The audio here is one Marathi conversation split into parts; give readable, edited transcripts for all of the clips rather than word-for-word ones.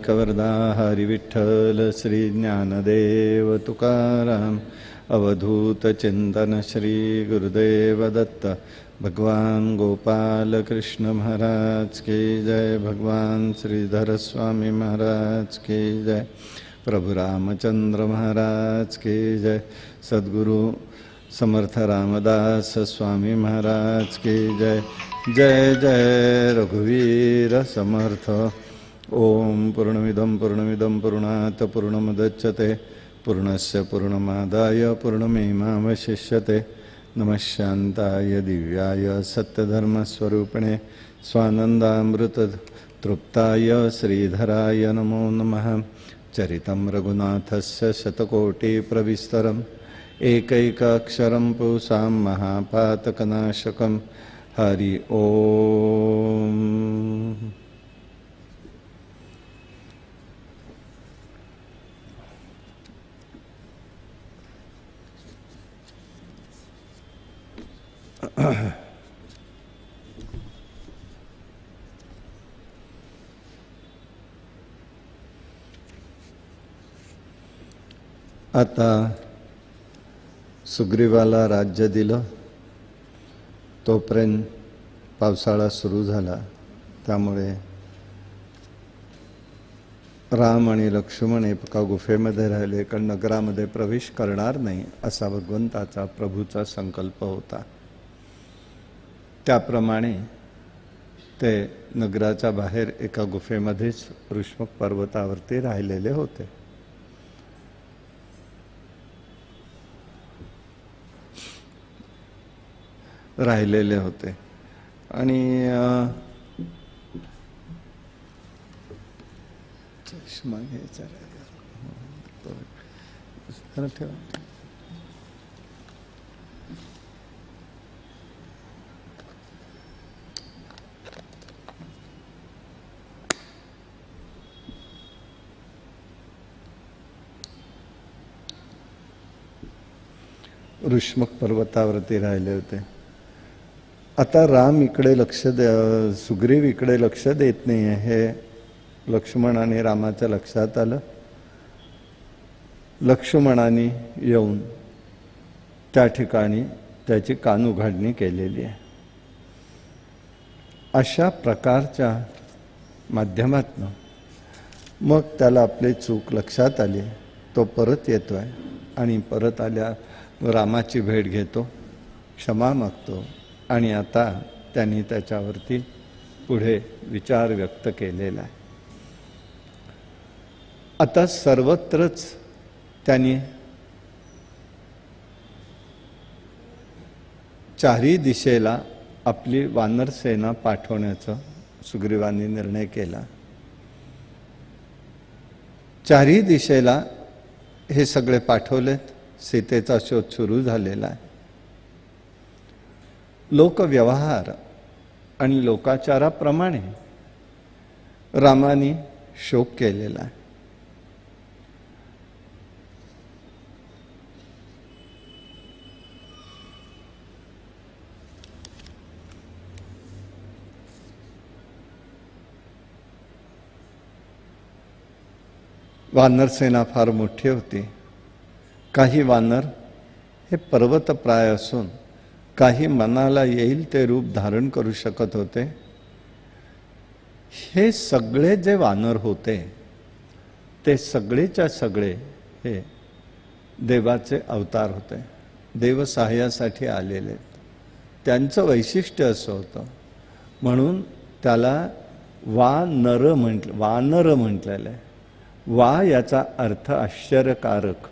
विनायकवरदा हरी विठ्ठल श्री ज्ञानदेव तुकाराम अवधूत चिंतन श्री गुरुदेव दत्त भगवान गोपाल कृष्ण महाराज की जय। भगवान श्रीधर स्वामी महाराज की जय। प्रभु रामचंद्र महाराज की जय। सद्गुरु समर्थ रामदास स्वामी महाराज की जय। जय जय रघुवीर समर्थ। ओम पूर्णमिदं पूर्णात् पूर्णमुदच्यते पूर्णस्य पूर्णमादाय पूर्णमेवावशिष्यते। नमः शान्ताय दिव्याय सत्यधर्मस्वरूपिणे स्वानन्दामृत तृप्ताय श्रीधराय नमो नमः। चरितं रघुनाथस्य शतकोटिप्रविस्तरम् एकैकाक्षरं पुंसां महापातकनाशकं हरि ओम। आता सुग्रीवाला राज्य दिलं तोपर्यंत पावसाळा सुरू झाला, त्यामुळे राम आणि लक्ष्मण एका गुफेमध्ये राहिले, कारण नगरामध्ये प्रवेश करणार नाही असा भगवंताचा प्रभूचा संकल्प होता। त्याप्रमाणे ते नगराच्या बाहेर एका गुफेमध्येच ऋष्मक पर्वतावरती राहिलेले होते। आणि चष्मा घ्यायचा ठेवा। ऋष्मक पर्वतावरती राहिले होते। आता राम इकडे लक्ष सुग्रीव इकडे लक्ष देत नाही हे लक्ष्मण आणि रामाच्या लक्षात आलं। लक्ष्मणाने येऊन त्या ठिकाणी त्याची कानउघाडणी केलेली आहे। अशा प्रकारच्या माध्यमातून मग त्याला आपली चूक लक्षात आली। तो परत येतोय आणि परत आल्या रामाची भेट घेतो, क्षमा मागतो आणि आता त्यांनी त्याच्यावरती पुढे विचार व्यक्त केलेला आहे। आता सर्वत्रच त्यांनी चारही दिशेला आपली वानर सेना पाठवण्याचा सुग्रीवांनी निर्णय केला। चारही दिशेला हे सगळे पाठवलेत। सीतेचा शोध सुरू झालेला आहे। लोकव्यवहार आणि लोकाचाराप्रमाणे रामाने शोक केलेला आहे। वानर सेना फार मोठी होती। काही वानर हे पर्वतप्राय असून काही मनाला येईल ते रूप धारण करू शकत होते। हे सगळे जे वानर होते ते सगळेच्या सगळे हे देवाचे अवतार होते, देव सहाय्यासाठी आलेले। त्यांचं वैशिष्ट्य असं होतं म्हणून त्याला वानर म्हटलेलं आहे। वा याचा अर्थ आश्चर्यकारक,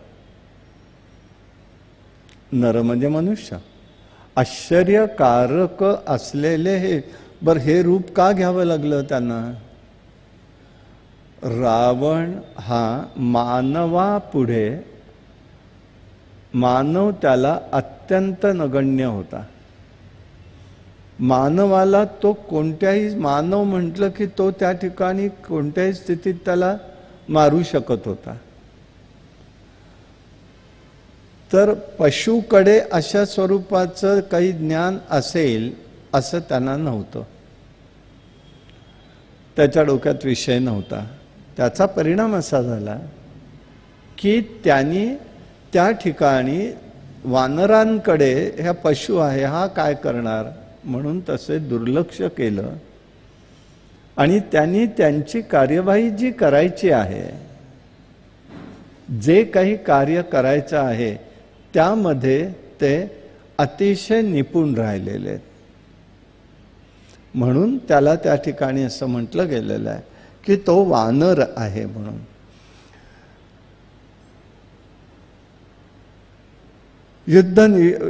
नर म्हणजे मनुष्य, आश्चर्यकारक असलेले हे रूप का घ्यावं लागलं त्यांना? रावण हा मानवापुढे मानव त्याला अत्यंत नगण्य होता। मानवाला तो कोणत्याही मानव म्हटलं की तो त्या ठिकाणी कोणत्याही स्थितीत त्याला मारू शकत होता। तर पशुकडे अशा स्वरूपाचं काही ज्ञान असेल असं त्यांना नव्हतं, त्याच्या डोक्यात विषय नव्हता। त्याचा परिणाम असा झाला की त्यांनी त्या ठिकाणी वानरांकडे ह्या पशु आहे हा काय करणार म्हणून तसे दुर्लक्ष केलं आणि त्यांनी त्यांची कार्यवाही जी करायची आहे, जे काही कार्य करायचं आहे त्यामध्ये ते अतिशय निपुण राहिलेले आहेत. म्हणून त्याला त्या ठिकाणी असं म्हटलं गेलेलं आहे की तो वानर आहे म्हणून. युद्ध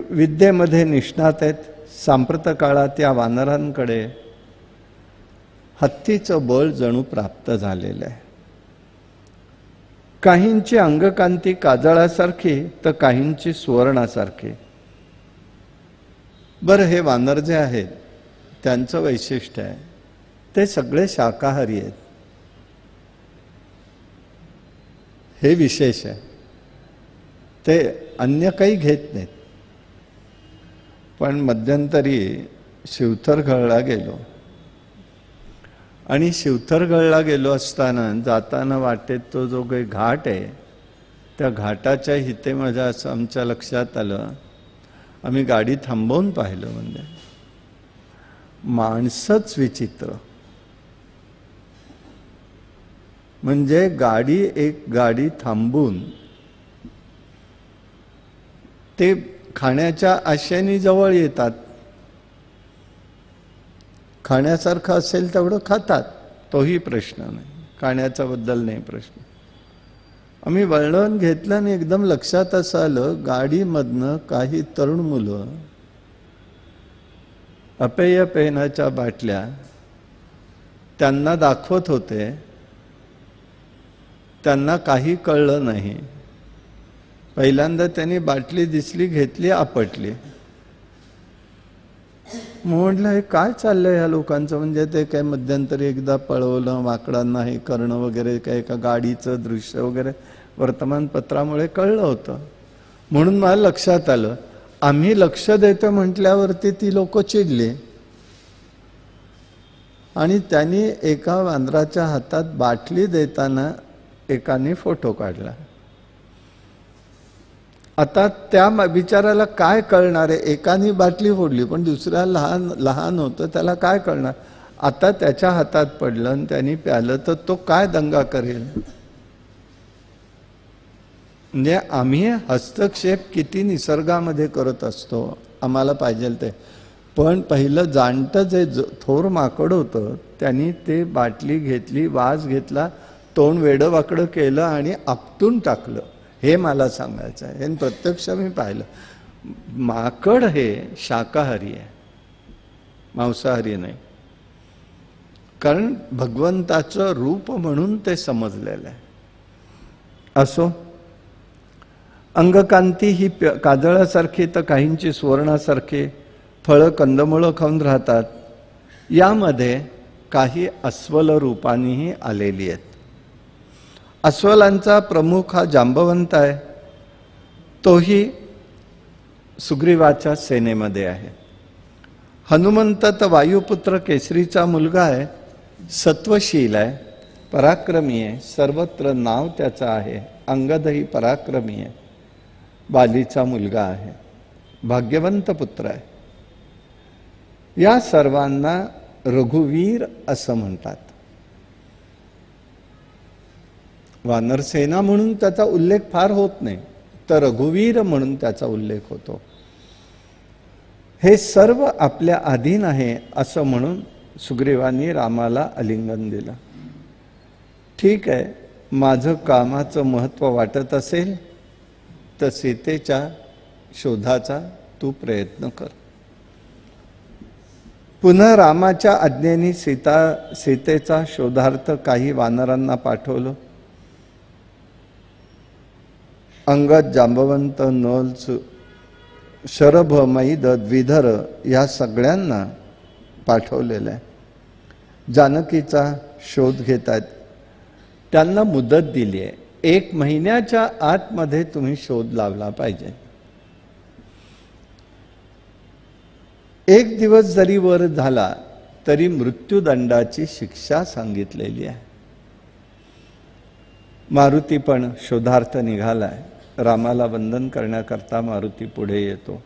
विद्येमध्ये निष्णात आहेत. सांप्रत काळात या वानरांकडे हत्तीचं बळ जणू प्राप्त झालेलं आहे. काहींची अंगकांती काजळासारखी तर काहींची सुवर्णासारखी. बरं, हे वानर जे आहेत त्यांचं वैशिष्ट्य आहे ते सगळे शाकाहारी आहेत, हे विशेष आहे. ते अन्य काही घेत नाहीत. पण मध्यंतरी शिवथरगडला गेलो आणि शिवथरगडला गेलो असताना जाताना वाटेत तो जो काही घाट आहे त्या घाटाच्या हिते माझ्या असं आमच्या लक्षात आलं, आम्ही गाडी थांबवून पाहिलं म्हणजे माणसंच विचित्र. म्हणजे एक गाडी थांबून ते खाण्याच्या आशेने जवळ येतात. खाण्यासारखं असेल तेवढं खातात, तोही प्रश्न नाही, खाण्याच्या बद्दल नाही प्रश्न. आम्ही वळण घेतलं आणि एकदम लक्षात असं आलं, गाडीमधनं काही तरुण मुलं अपेय पेनाच्या बाटल्या त्यांना दाखवत होते. त्यांना काही कळलं नाही. पहिल्यांदा त्यांनी बाटली दिसली, घेतली, आपटली. म्हटलं हे काय चाललंय ह्या लोकांचं. म्हणजे ते काय मध्यंतरी एकदा पळवलं, वाकडांना हे करणं वगैरे, काय एका गाडीचं दृश्य वगैरे वर्तमानपत्रामुळे कळलं होतं. म्हणून मला लक्षात आलं. आम्ही लक्ष देतो म्हटल्यावरती ती लोक चिडली आणि त्यांनी एका वानराच्या हातात बाटली देताना एकाने फोटो काढला. आता त्या बिचाराला काय कळणार आहे. एकाने बाटली फोडली पण दुसऱ्या लहान होतं, त्याला काय कळणार. आता त्याच्या हातात पडलं आणि त्यांनी प्यालं तर तो काय दंगा करेल. म्हणजे आम्ही हस्तक्षेप किती निसर्गामध्ये करत असतो, आम्हाला पाहिजे ते. पण पहिलं जाणतं जे थोर माकड होतं त्यांनी ते बाटली घेतली, वास घेतला, तोंड वेडवाकडं केलं आणि आपटून टाकलं. हे मला सांगायचं आहे. हे प्रत्यक्ष मी पाहिलं. माकड हे शाकाहारी आहे, मांसाहारी नाही. कारण भगवंताचं रूप म्हणून ते समजलेलं आहे. असो, अंगकांती ही काजळासारखी तर काहींची सुवर्णासारखी. फळं कंदमुळं खाऊन राहतात. यामध्ये काही अस्वल रूपानेही आलेली आहेत. अस्वलांचा प्रमुख हा जांबवंत आहे. तोही सुग्रीवाच्या सेनेमध्ये आहे. हनुमंत तर वायुपुत्र केसरीचा मुलगा आहे. सत्वशील आहे, पराक्रमी आहे, सर्वत्र नाव त्याचं आहे. अंगदही पराक्रमी आहे, बालीचा मुलगा आहे, भाग्यवंत पुत्र आहे. या सर्वांना रघुवीर असं म्हणतात. वानरसेना म्हणून त्याचा उल्लेख फार होत नाही, तर रघुवीर म्हणून त्याचा उल्लेख होतो. हे सर्व आपल्या अधीन आहे असं म्हणून सुग्रीवांनी रामाला आलिंगन दिलं. ठीक आहे, माझं कामाचं महत्त्व वाटत असेल तर सीतेच्या शोधाचा तू प्रयत्न कर. पुन्हा रामाच्या आज्ञेने सीतेचा शोधार्थ काही वानरांना पाठवलं. अंगद, जांबवंत, नल, शरभ, मैद, द्विधर या सगळ्यांना पाठवलेलं आहे. जानकीचा शोध घेत आहेत. त्यांना मुदत दिली आहे. 1 महिन्याच्या आतमध्ये तुम्ही शोध लावला पाहिजे. 1 दिवस जरी वर झाला तरी मृत्यूदंडाची शिक्षा सांगितलेली आहे. मारुती पण शोधार्थ निघालाय. रामाला वंदन करण्याकरता मारुती पुढे येतो.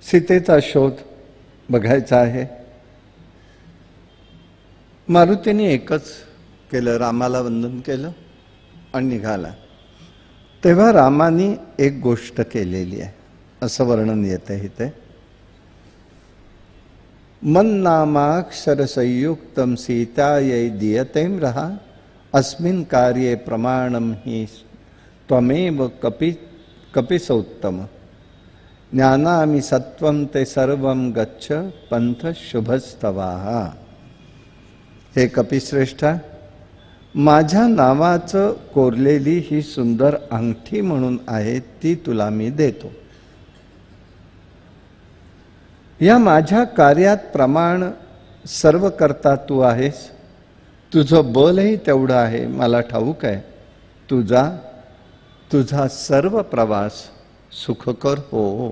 सीतेचा शोध बघायचा आहे. मारुतीने एकच केलं, रामाला वंदन केलं आणि निघाला. तेव्हा रामाने एक गोष्ट केलेली आहे असं वर्णन येतं इथे. मन नामाक्षर संयुक्तम सीतायै दीयतेम रहा अस्मिन् कार्ये प्रमाणम हि त्वमेव कपिसोत्तम ज्ञानामि सत्वं ते सर्वं गच्छ पंथ शुभस्तवाहा. हे कपिश्रेष्ठा, माझ्या नावाचं कोरलेली ही सुंदर अंगठी म्हणून आहे ती तुला मी देतो. या माझ्या कार्यात प्रमाण सर्व करता तू आहेस. तुझं बलही तेवढं आहे मला ठाऊक आहे. तुझा सर्व प्रवास सुखकर हो.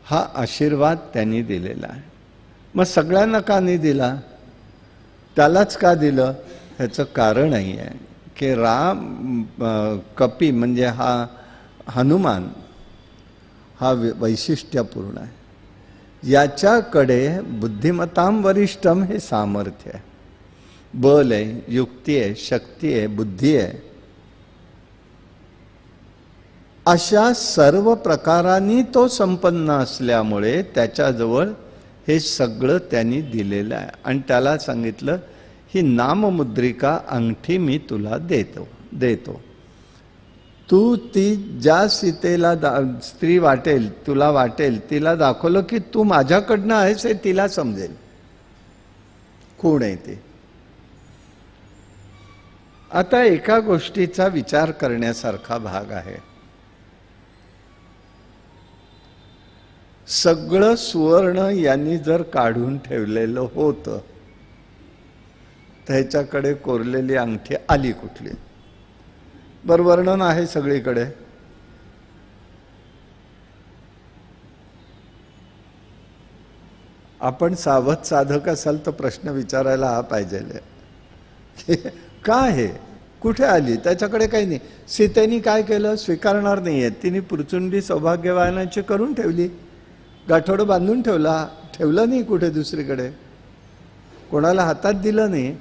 हा आशीर्वाद त्यांनी दिलेला आहे. मग सगळ्यांना का नाही दिला? त्यालाच का दिलं? ह्याचं कारणही आहे की कपी म्हणजे हा हनुमान हा वैशिष्ट्यपूर्ण आहे. याच्याकडे बुद्धिमतां वरिष्ठम हे सामर्थ्य आहे, बल आहे, युक्ती आहे, शक्ती आहे, बुद्धी आहे. अशा सर्व प्रकारांनी तो संपन्न असल्यामुळे त्याच्याजवळ हे सगळं त्यांनी दिलेलं आहे. आणि त्याला सांगितलं ही नाममुद्रिका अंगठी मी तुला देतो. तू ती ज्या सीतेला स्त्री वाटेल, तुला वाटेल, तिला दाखवलं की तू माझ्याकडनं आहेस हे तिला समजेल कोण आहे ते. आता एका गोष्टीचा विचार करण्यासारखा भाग आहे. सगळं सुवर्ण यांनी जर काढून ठेवलेलं होतं त्याच्याकडे कोरलेली अंगठी आली कुठली? बरं, वर्णन आहे सगळीकडे. आपण सावध साधक असाल तर प्रश्न विचारायला हा पाहिजे का आहे, कुठे आली? त्याच्याकडे काही नाही. सीतेने काय केलं? स्वीकारणार नाहीये. तिने पुरचुंडी सौभाग्यवानाची करून ठेवली, गाठोडं बांधून ठेवलं नाही कुठे दुसरीकडे, कोणाला हातात दिलं नाही.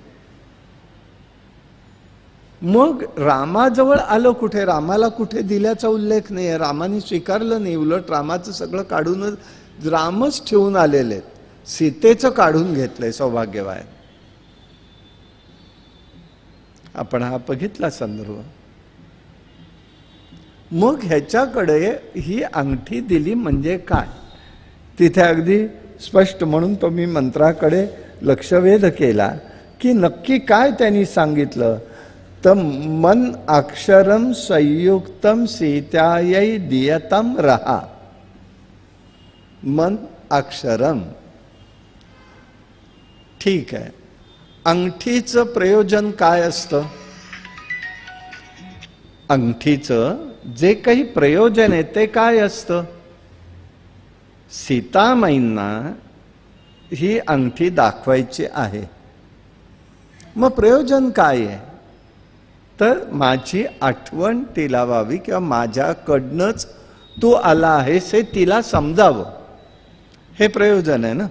मग रामाजवळ आलं कुठे? रामाला कुठे दिल्याचा उल्लेख नाही आहे. रामाने स्वीकारलं नाही, उलट रामाचं सगळं काढूनच रामच ठेवून आलेले आहेत. सीतेचं काढून घेतलंय सौभाग्यवान. आपण हा बघितला संदर्भ. मग ह्याच्याकडे ही अंगठी दिली म्हणजे काय? तिथे अगदी स्पष्ट, म्हणून तो मी मंत्राकडे लक्षवेध केला की नक्की काय त्यांनी सांगितलं. तर मन अक्षरम संयुक्तम सीतायै दीयताम रहा. मन अक्षरम, ठीक आहे. अंगठीचं प्रयोजन काय असतं? अंगठीचं जे काही प्रयोजन आहे ते काय असतं? सीतामाईंना ही अंगठी दाखवायची आहे. मग प्रयोजन काय आहे? तर माझी आठवण तिला व्हावी किंवा माझ्याकडनंच तू आला आहेस हे तिला समजावं, हे प्रयोजन आहे ना.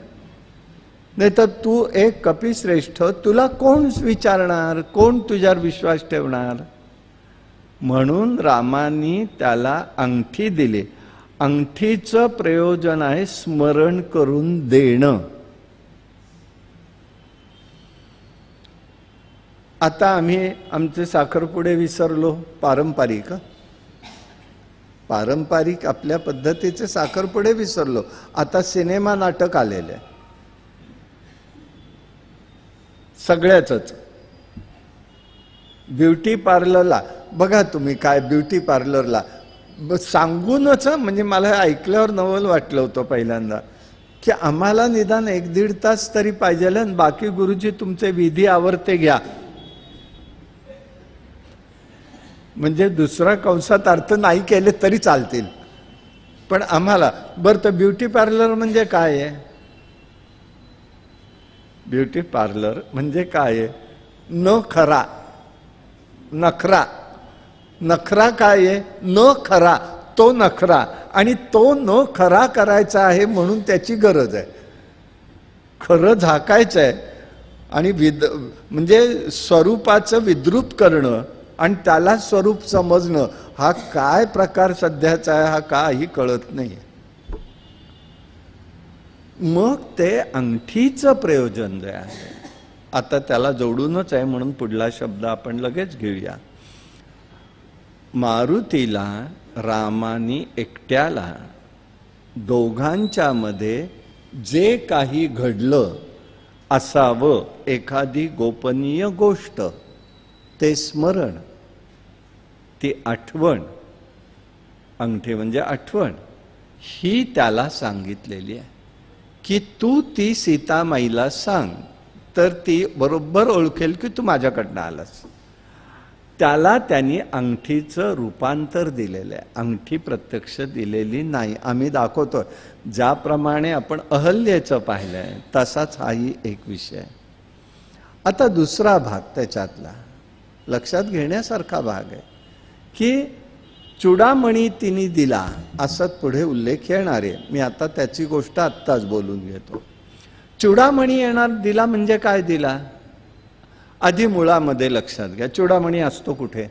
नाही तर तू एक कपिश्रेष्ठ, तुला कोण विचारणार, कोण तुझ्यावर विश्वास ठेवणार? म्हणून रामानी त्याला अंगठी दिली. अंगठीचं प्रयोजन आहे स्मरण करून देणं. आता आम्ही आमचे साखरपुडे विसरलो, पारंपरिक पारंपरिक आपल्या पद्धतीचे साखरपुडे विसरलो. आता सिनेमा नाटक आलेले सगळ्याच. ब्युटी पार्लरला बघा तुम्ही, काय ब्युटी पार्लरला सांगूनच, म्हणजे मला ऐकल्यावर नवल वाटलं होतं पहिल्यांदा, की आम्हाला निदान 1-1.5 तास तरी पाहिजे आणि बाकी गुरुजी तुमचे विधी आवरते घ्या. म्हणजे दुसरा कंसात अर्थ नाही केले तरी चालतील, पण आम्हाला बरं. तर ब्युटी पार्लर म्हणजे काय आहे? ब्युटी पार्लर म्हणजे काय आहे? न खरा नखरा. नखरा काय आहे? न खरा, तो नखरा. आणि तो न खरा करायचा आहे म्हणून त्याची गरज आहे. खरं झाकायचं आहे आणि म्हणजे स्वरूपाचं विद्रूप करणं आणि त्याला स्वरूप समजणं, हा काय प्रकार सध्याचा आहे हा काही कळत नाही. मग ते अंगठीचं प्रयोजन जे आहे, आता त्याला जोडूनच आहे म्हणून पुढला शब्द आपण लगेच घेऊया. मारुतीला रामानी एकट्याला दोघांच्या मध्ये जे काही घडलं असावं, एखादी गोपनीय गोष्ट, ते स्मरण, ती आठवण, अंगठी म्हणजे आठवण, ही त्याला सांगितलेली आहे की तू ती सीतामाईला सांग, तर ती बरोबर ओळखेल की तू माझ्याकडनं आलास. त्याला त्यांनी अंगठीचं रूपांतर दिलेलं आहे, अंगठी प्रत्यक्ष दिलेली नाही. आम्ही दाखवतो ज्याप्रमाणे आपण अहल्येचं पाहिलंय तसाच हाही एक विषय आहे. आता दुसरा भाग त्याच्यातला लक्षात घेण्यासारखा भाग आहे की चुडामणी तिने दिला, असं पुढे उल्लेख येणार आहे. मी आता त्याची गोष्ट आत्ताच बोलून घेतो. चुडामणी येणार दिला म्हणजे काय दिला? आधी मुळामध्ये लक्षात घ्या, चुडामणी असतो कुठे?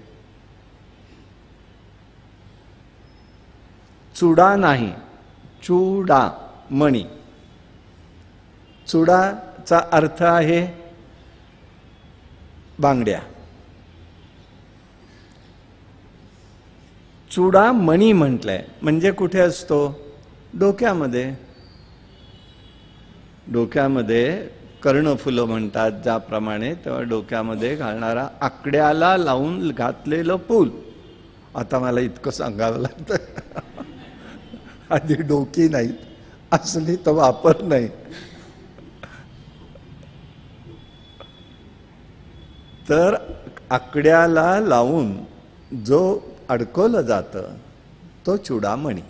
चुडा नाही, चुडामणी. चुडाचा अर्थ आहे बांगड्या. चुडामणी म्हटलंय म्हणजे कुठे असतो? डोक्यामध्ये. डोक्यामध्ये कर्णफुलं म्हणतात ज्याप्रमाणे, तेव्हा डोक्यामध्ये घालणारा, आकड्याला लावून घातलेलं फूल. आता मला इतकं सांगावं लागतं, आधी डोकी नाहीत, असली तर वापर नाही. तर आकड्याला लावून जो अडकवलं जातं तो चुडामणी.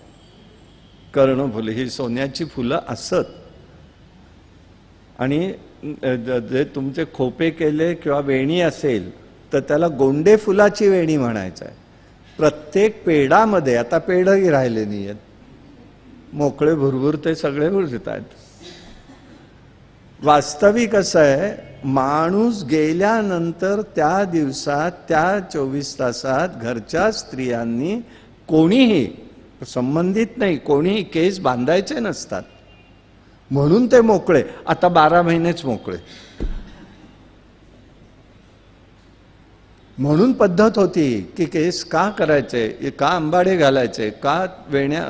कर्णफुलं ही सोन्याची फुलं असत आणि जे तुमचे खोपे केले किंवा वेणी असेल तर त्याला गोंडे फुलाची वेणी म्हणायचं आहे. प्रत्येक पेडामध्ये, आता पेडही राहिले नाही आहेत, मोकळे भुरभुर ते सगळे भुरत आहेत. वास्तविक असं आहे, माणूस गेल्यानंतर त्या दिवसात, त्या 24 तासात घरच्या स्त्रियांनी कोणीही संबंधित नाही, कोणीही केस बांधायचे नसतात, म्हणून ते मोकळे. आता 12 महिनेच मोकळे. म्हणून पद्धत होती की केस का करायचे, का आंबाडे घालायचे, का वेण्या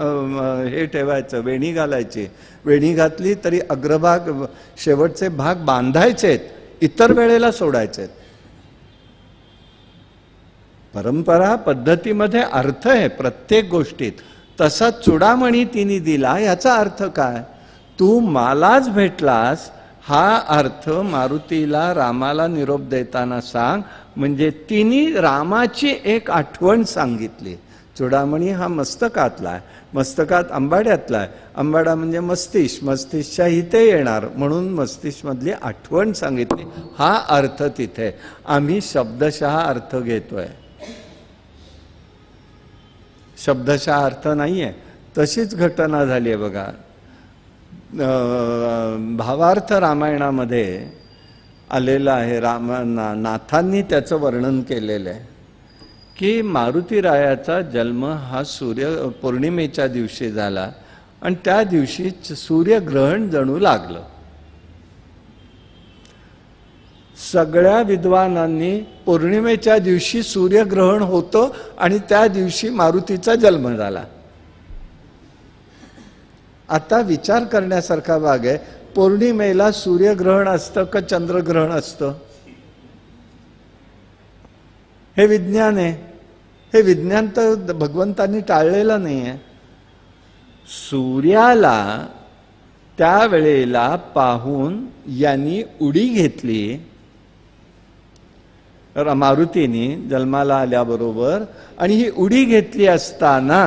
हे ठेवायचं, वेणी घालायची. वेणी घातली तरी अग्रभाग, शेवटचे भाग बांधायचेत, इतर वेळेला सोडायचेत. परंपरा पद्धतीमध्ये अर्थ आहे प्रत्येक गोष्टीत. तसा चुडामणी तिने दिला याचा अर्थ काय? तू मलाच भेटलास हा अर्थ मारुतीला रामाला निरोप देताना सांग. म्हणजे तिने रामाची एक आठवण सांगितली. चुडामणी हा मस्तकातला आहे, मस्तकात आंबाड्यातला आहे. आंबाडा म्हणजे मस्तिष्क, मस्तिष्कच्या इथे येणार म्हणून मस्तिष्क मधली आठवण सांगितली. हा अर्थ तिथे. आम्ही शब्दशः अर्थ घेतोय, शब्दशः अर्थ नाहीये. तशीच घटना झाली आहे बघा. भावार्थ रामायणामध्ये आलेला आहे. नाथांनी त्याचं वर्णन केलेलं आहे की मारुतीरायाचा जन्म हा पौर्णिमेच्या दिवशी झाला आणि त्या दिवशी सूर्यग्रहण जणू लागलं. सगळ्या विद्वानांनी पौर्णिमेच्या दिवशी सूर्यग्रहण होतं आणि त्या दिवशी मारुतीचा जन्म झाला. आता विचार करण्यासारखा भाग आहे, पौर्णिमेला सूर्यग्रहण असतं का चंद्रग्रहण असतं? हे विज्ञान आहे. हे विज्ञान तर भगवंतांनी टाळलेलं नाही आहे. सूर्याला त्यावेळेला पाहून यांनी उडी घेतली मारुतीने जन्माला आल्याबरोबर, आणि ही उडी घेतली असताना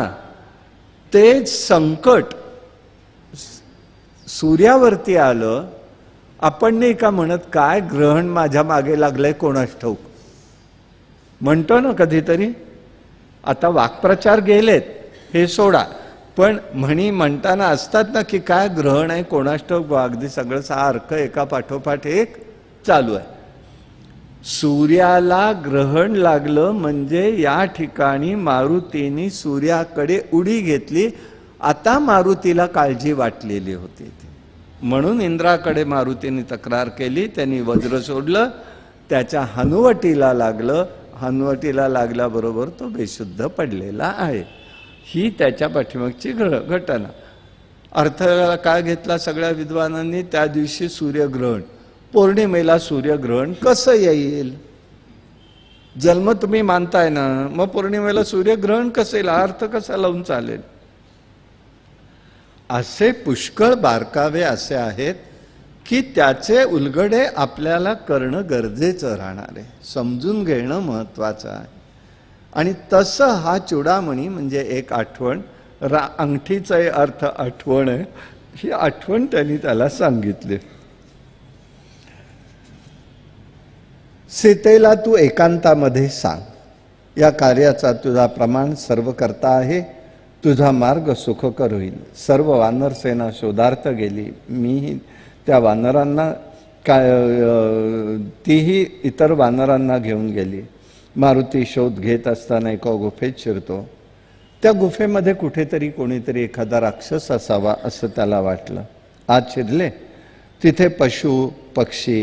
ते संकट सूर्यावरती आलं. आपण नाही का म्हणत, काय ग्रहण माझ्या मागे लागलंय कोणास ठाऊक, म्हणतो ना कधीतरी. आता वाक्प्रचार गेलेत हे सोडा, पण म्हणी म्हणताना असतात ना की काय ग्रहण आहे कोणास ठाऊक, अगदी सगळं सारखं एका पाठोपाठ एक चालू आहे. सूर्याला ग्रहण लागलं म्हणजे या ठिकाणी मारुतीने सूर्याकडे उडी घेतली. आता मारुतीला काळजी वाटलेली होती, म्हणून इंद्राकडे मारुतीने तक्रार केली. त्यांनी वज्र सोडलं, त्याच्या हनुवटीला लागलं. हनुवटीला लागल्याबरोबर तो बेशुद्ध पडलेला आहे. ही त्याच्या पाठीमागची घटना. अर्थ काय घेतला सगळ्या विद्वानांनी? त्या दिवशी सूर्यग्रहण, पौर्णिमेला सूर्यग्रहण कसं येईल? जन्म तुम्ही मानताय ना, मग पौर्णिमेला सूर्यग्रहण कसं येईल? अर्थ कसा लावून चालेल? असे पुष्कळ बारकावे असे आहेत की त्याचे उलगडे आपल्याला करणं गरजेचं राहणार आहे, समजून घेणं महत्वाचं आहे. आणि तसं हा चूडामणी म्हणजे एक आठवण, अंगठीचा अर्थ आठवण आहे. ही आठवण त्यांनी त्याला सांगितली. सीतेला तू एकांतामध्ये सांग, या कार्याचा तुझा प्रमाण सर्व करता आहे. तुझा मार्ग सुखकर होईल. सर्व वानर सेना शोधार्थ गेली. मीही त्या वानरांना तीही इतर वानरांना घेऊन गेली. मारुती शोध घेत असताना एका गुफेत शिरतो. त्या गुफेमध्ये कुठेतरी कोणीतरी एखादा राक्षस असावा असं त्याला वाटलं. आत शिरले. तिथे पशु पक्षी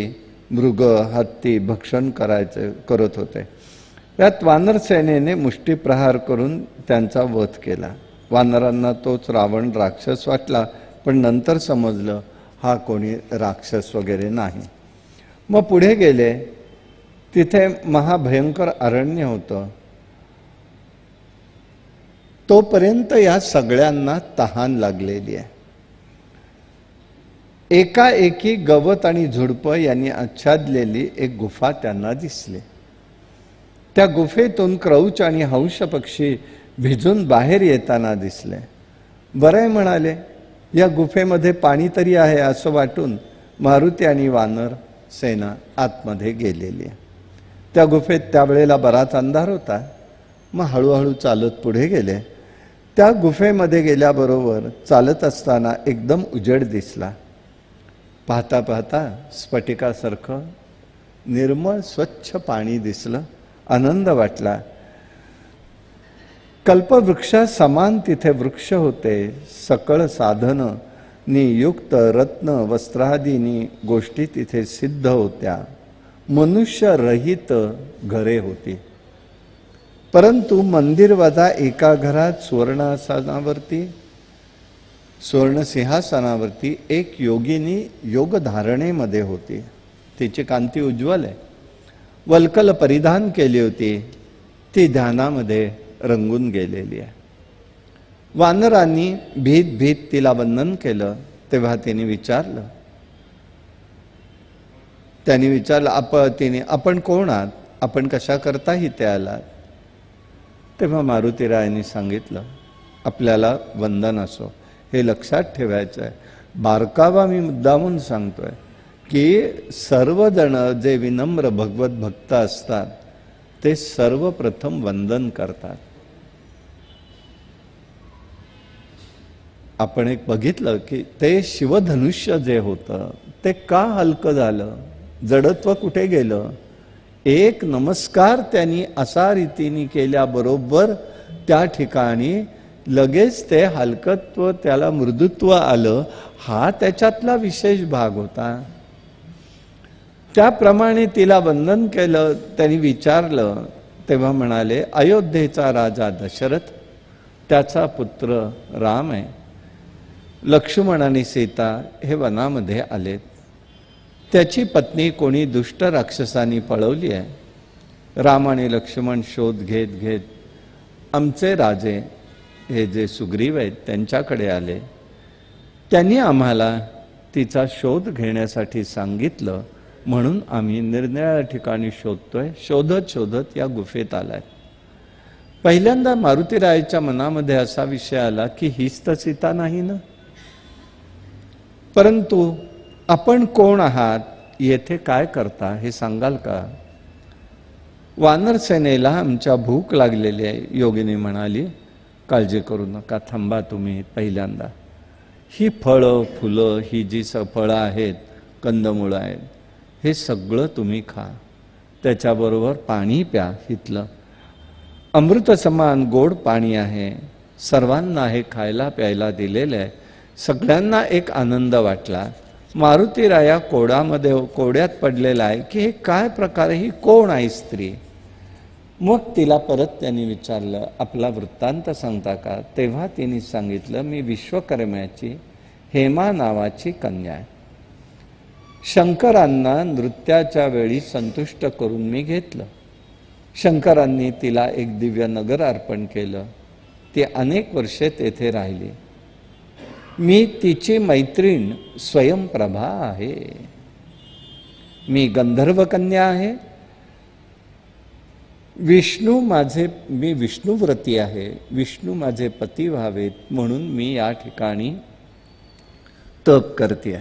मृग हत्ती भक्षण करत होते. यात वानर सेनेने मुष्टीप्रहार करून त्यांचा वध केला. वानरांना तोच रावण राक्षस वाटला, पण नंतर समजलं हा कोणी राक्षस वगैरे नाही. मग पुढे गेले. तिथे महाभयंकर अरण्य होतं. तोपर्यंत या सगळ्यांना तहान लागलेली आहे. एकाएकी गवत आणि झुडपं यांनी आच्छादलेली एक गुफा त्यांना दिसली. त्या गुफेतून क्रौच आणि हंस पक्षी भिजून बाहेर येताना दिसले. बरं आहे म्हणाले, या गुफेमध्ये पाणी तरी आहे असं वाटून मारुती आणि वानर सेना आतमध्ये गेलेली आहे. त्या गुफेत त्यावेळेला बराच अंधार होता. मग हळूहळू चालत पुढे गेले. त्या गुफेमध्ये गेल्याबरोबर चालत असताना एकदम उजेड दिसला. पाहता पाहता स्फटिकासारखं निर्मळ स्वच्छ पाणी दिसलं. आनंद वाटला. कल्पवृक्षा समान तिथे वृक्ष होते. सकळ साधनी युक्त रत्न वस्त्रादीनी गोष्टी तिथे सिद्ध होत्या. मनुष्य रहित घरे होती. परंतु मंदिर वजा एका घरात सुवर्ण सिंहासनावरती एक योगिनी योग धारणेमध्ये होती. तिची कांती उज्ज्वल आहे. वल्कल परिधान केली होती. ती ध्यानामध्ये रंगून गेलेली आहे. वानरांनी भीत भीत तिला वंदन केलं. तेव्हा तिने विचारलं, आपण कोण आहात? आपण कशा करता इथे आलात? तेव्हा मारुतीरायांनी सांगितलं, आपल्याला वंदन असो. हे लक्षात ठेवायचं आहे. बारकावा मी मुद्दामून सांगतोय की सर्वजण जे विनम्र भगवत भक्त असतात ते सर्वप्रथम वंदन करतात. आपण एक बघितलं की ते शिवधनुष्य जे होतं ते का हलकं झालं, जडत्व कुठे गेलं? एक नमस्कार त्यांनी असा रीतीने केल्याबरोबर त्या ठिकाणी लगेच ते हलकत्व, त्याला मृदुत्व आलं. हा त्याच्यातला विशेष भाग होता. त्याप्रमाणे तिला वंदन केलं. त्यांनी विचारलं तेव्हा म्हणाले, अयोध्येचा राजा दशरथ, त्याचा पुत्र राम आहे. लक्ष्मण आणि सीता हे वनामध्ये आलेत. त्याची पत्नी कोणी दुष्ट राक्षसांनी पळवली आहे. राम आणि लक्ष्मण शोध घेत घेत आमचे राजे हे जे सुग्रीव आहेत त्यांच्याकडे आले. त्यांनी आम्हाला तिचा शोध घेण्यासाठी सांगितलं, म्हणून आम्ही निरनिराळ्या ठिकाणी शोधतोय. शोधत शोधत या गुफेत आलाय. पहिल्यांदा मारुतीरायाच्या मनामध्ये असा विषय आला की हीच तर सीता नाही ना. परंतु आपण कोण आहात, येथे काय करता हे सांगाल का? वानर सेनेला आमच्या भूक लागलेली आहे. योगिनी म्हणाली, काळजी करू नका, थांबा तुम्ही. पहिल्यांदा ही फळं फुलं, ही जी फळं आहेत, कंदमुळं आहेत, हे सगळं तुम्ही खा. त्याच्याबरोबर पाणी प्या. इथलं अमृत समान गोड पाणी आहे. सर्वांना हे खायला प्यायला दिलेलं आहे. सगळ्यांना एक आनंद वाटला. मारुतीराया कोड्यात पडलेला आहे की हे काय प्रकारे, ही कोण आहे स्त्री? मग तिला परत त्यांनी विचारलं, आपला वृत्तांत सांगता का? तेव्हा तिने सांगितलं, मी विश्वकर्म्याची हेमा नावाची कन्या आहे. शंकरांना नृत्याच्या वेळी संतुष्ट करून मी घेतलं. शंकरांनी तिला एक दिव्य नगर अर्पण केलं. ती अनेक वर्षे तेथे राहिली. मी तिची मैत्रीण स्वयंप्रभा आहे. मी गंधर्व कन्या आहे. मी विष्णुव्रती आहे. विष्णू माझे पती व्हावेत म्हणून मी या ठिकाणी तप करते.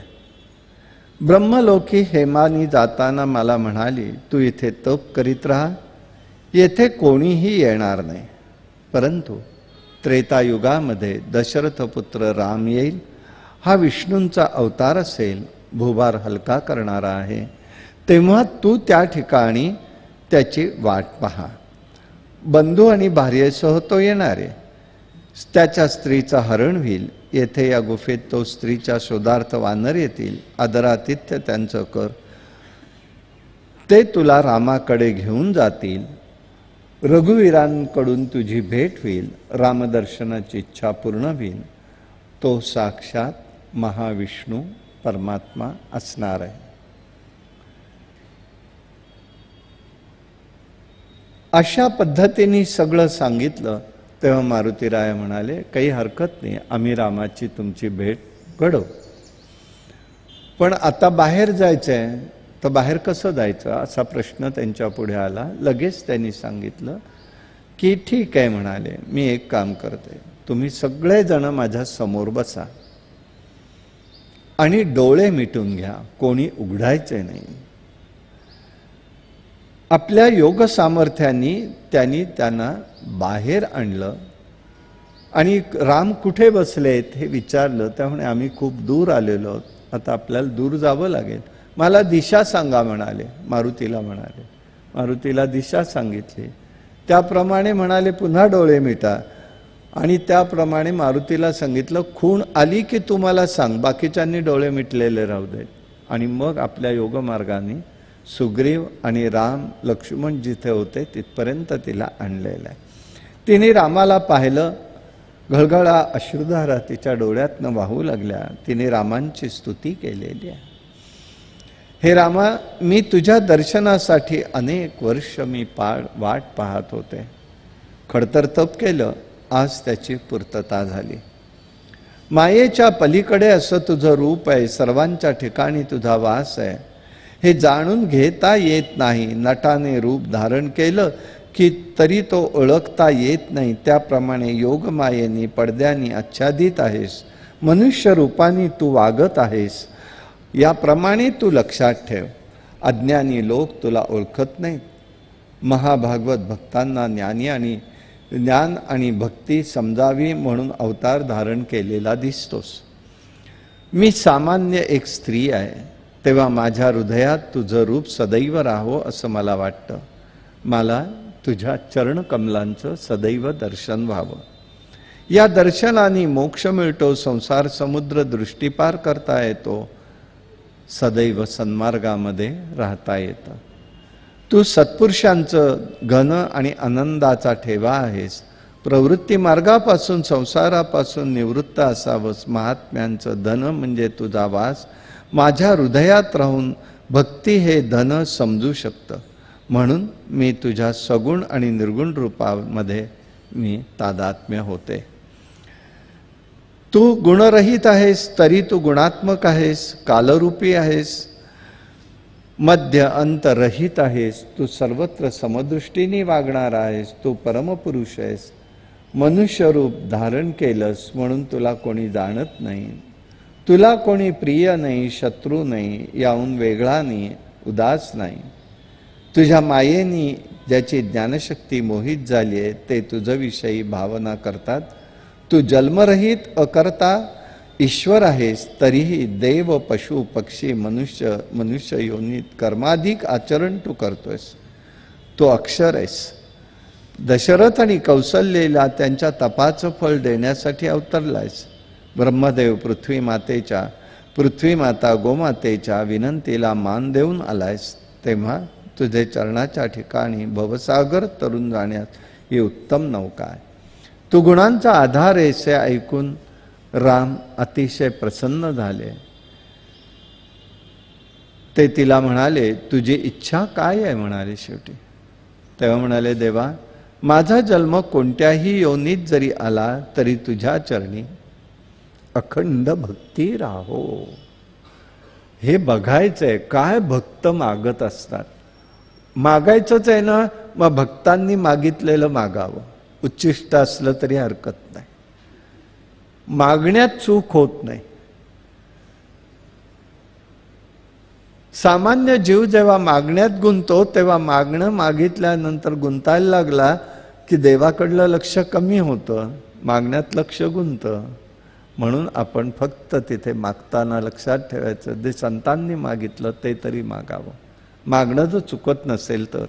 ब्रह्मलोकी हेमानी जाताना मला म्हणाली, तू इथे तप करीत राहा, येथे कोणीही येणार नाही. परंतु त्रेतायुगामध्ये दशरथ पुत्र राम येईल. हा विष्णूंचा अवतार असेल, भूभार हलका करणारा आहे. तेव्हा तू त्या ठिकाणी त्याची वाट पहा. बंधू आणि भार्येसह तो येणार आहे. त्याच्या स्त्रीचं हरण होईल. येथे या गुफेत तो स्त्रीच्या शोधार्थ वानर येतील. आदरातिथ्य त्यांचं कर. ते तुला रामाकडे घेऊन जातील. रघुवीरांकडून तुझी भेट होईल. रामदर्शनाची इच्छा पूर्ण होईल. तो साक्षात महाविष्णू परमात्मा असणार आहे. अशा पद्धतीने सगळं सांगितलं. तेव्हा मारुतीराय म्हणाले, काही हरकत नाही, आम्ही रामाची तुमची भेट घडवू. पण आता बाहेर जायचंय, तर बाहेर कसं जायचं असा प्रश्न त्यांच्या पुढे आला. लगेच त्यांनी सांगितलं की ठीक आहे. म्हणाले, मी एक काम करते, तुम्ही सगळेजण माझ्या समोर बसा आणि डोळे मिटून घ्या, कोणी उघडायचे नाही. आपल्या योग सामर्थ्यांनी त्यांनी त्यांना बाहेर आणलं आणि राम कुठे बसलेत हे विचारलं. त्यामुळे आम्ही खूप दूर आलेलो आहोत, आता आपल्याला दूर जावं लागेल, मला दिशा सांगा म्हणाले. मारुतीला म्हणाले. मारुतीला दिशा सांगितली. त्याप्रमाणे म्हणाले, पुन्हा डोळे मिटा. आणि त्याप्रमाणे मारुतीला सांगितलं, खूण आली की तुम्हाला सांग, बाकीच्यांनी डोळे मिटलेले राहू देत. आणि मग आपल्या योगमार्गाने सुग्रीव आणि राम लक्ष्मण जिथे होते तिथपर्यंत तिला आणलेलं आहे. तिने रामाला पाहिलं. घळघळा अश्रुधारा तिच्या डोळ्यातनं वाहू लागल्या. तिने रामांची स्तुती केलेली आहे. हे रामा, मी तुझ्या दर्शनासाठी अनेक वर्ष मी वाट पाहत होते. खडतर तप केलं, आज त्याची पूर्तता झाली. मायेच्या पलीकडे असं तुझं रूप आहे, सर्वांच्या ठिकाणी तुझा वास आहे, हे जाणून घेता येत नाही. नटाने रूप धारण केलं की तरी तो ओळखता येत नाही. त्याप्रमाणे योगमायेने पडद्याने आच्छादित आहेस. मनुष्य रूपाने तू वागत आहेस. याप्रमाणे तू लक्षात ठेव. अज्ञानी लोक तुला ओळखत नाहीत. महाभागवत भक्तांना ज्ञान आणि भक्ती समजावी म्हणून अवतार धारण केलेला दिसतोस. मी सामान्य एक स्त्री आहे, तेव्हा माझ्या हृदयात तुझं रूप सदैव राहावं असं मला वाटतं. मला तुझ्या चरणकमलांचं सदैव दर्शन व्हावं. या दर्शनाने मोक्ष मिळतो, संसार समुद्र दृष्टीपार करता येतो. सदैव सन्मार्गामध्ये राहता येतं. तू सत्पुरुषांचं घन आणि आनंदाचा ठेवा आहेस. प्रवृत्ती मार्गापासून संसारापासून निवृत्त असावंस. महात्म्यांचं धन म्हणजे तुझा वास. माझ्या हृदयात राहून भक्ती हे धन समजू शकतं. म्हणून मी तुझ्या सगुण आणि निर्गुण रूपामध्ये मी तादात्म्य होते. तू गुणरहित आहेस तरी तू गुणात्मक आहेस. कालरूपी आहेस. मध्य अंतरहित आहेस. तू सर्वत्र समदृष्टीने वागणार आहेस. तू परमपुरुष आहेस. मनुष्य रूप धारण केलंस म्हणून तुला कोणी जाणत नाही. तुला कोणी प्रिय नाही, शत्रू नाही, याहून वेगळा नाही, उदास नाही. तुझ्या मायेनी ज्याची ज्ञानशक्ती मोहित झाली आहे ते तुझ्याविषयी भावना करतात. तू जन्मरहित अकर्ता ईश्वर आहेस. तरीही देव, पशु, पक्षी, मनुष्य योनीत कर्माधिक आचरण तू करतोयस. तू अक्षर आहेस. दशरथ आणि कौसल्याला त्यांच्या तपाचं फळ देण्यासाठी अवतरलायस. ब्रह्मदेव पृथ्वी माता गोमातेच्या विनंतीला मान देऊन आलायस. तेव्हा तुझे चरणाच्या ठिकाणी भवसागर तरून जाण्यात ही उत्तम नौका आहे. तू गुणांचा आधार आहेस हे ऐकून राम अतिशय प्रसन्न झाले. ते तिला म्हणाले, तुझी इच्छा काय आहे म्हणाले शेवटी. तेव्हा म्हणाले, देवा माझा जन्म कोणत्याही योनीत जरी आला तरी तुझ्या चरणी अखंड भक्ती राहो. हे बघायचंय काय भक्त मागत असतात. मागायचंच आहे ना, मग भक्तांनी मागितलेलं मागावं. उच्चिष्ट असलं तरी हरकत नाही. मागण्यात चूक होत नाही. सामान्य जीव जेव्हा मागण्यात गुंतो तेव्हा मागणं मागितल्यानंतर गुंतायला लागला की देवाकडलं लक्ष कमी होतं, मागण्यात लक्ष गुंतं. म्हणून आपण फक्त तिथे मागताना लक्षात ठेवायचं, जे संतांनी मागितलं ते तरी मागावं, मागणं जर चुकत नसेल तर.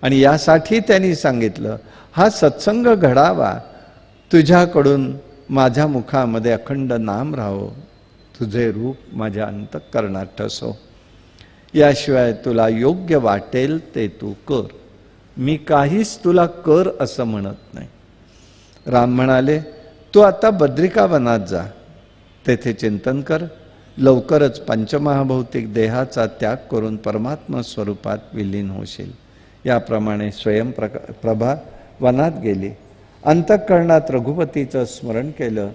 आणि यासाठी त्यांनी सांगितलं, हा सत्संग घडावा, तुझ्याकडून माझ्या मुखामध्ये अखंड नाम राहो, तुझे रूप माझ्या अंतःकरणात ठसो. याशिवाय तुला योग्य वाटेल ते तू कर. मी काहीच तुला कर असं म्हणत नाही. राम म्हणाले, तू आता बद्रिकावनात जा, तेथे चिंतन कर. लवकरच पंचमहाभौतिक देहाचा त्याग करून परमात्मा स्वरूपात विलीन होशील. याप्रमाणे स्वयंप्रभा वनात गेली. अंतःकरणात रघुपतीचं स्मरण केलं.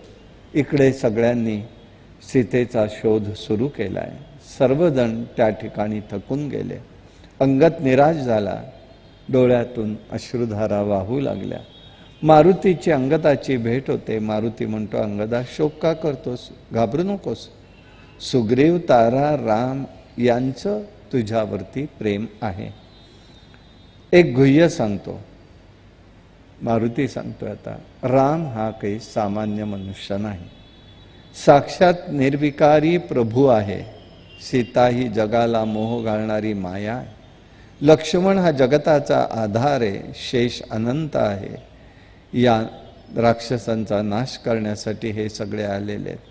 इकडे सगळ्यांनी सीतेचा शोध सुरू केलाय. सर्वजण त्या ठिकाणी थकून गेले. अंगद निराश झाला. डोळ्यातून अश्रुधारा वाहू लागल्या. मारुतीची अंगदाची भेट होते. मारुती म्हणतो, अंगदा शोक का करतोस, घाबरू नकोस. सुग्रीव, तारा, राम यांचं तुझ्यावरती प्रेम आहे. एक गुह्य सांगतो. मारुती सांगतोय आता, राम हा काही सामान्य मनुष्य नाही, साक्षात निर्विकारी प्रभू आहे. सीता ही जगाला मोह घालणारी माया आहे. लक्ष्मण हा जगताचा आधार आहे. शेष अनंत आहे. या राक्षसांचा नाश करण्यासाठी हे सगळे आलेले आहेत.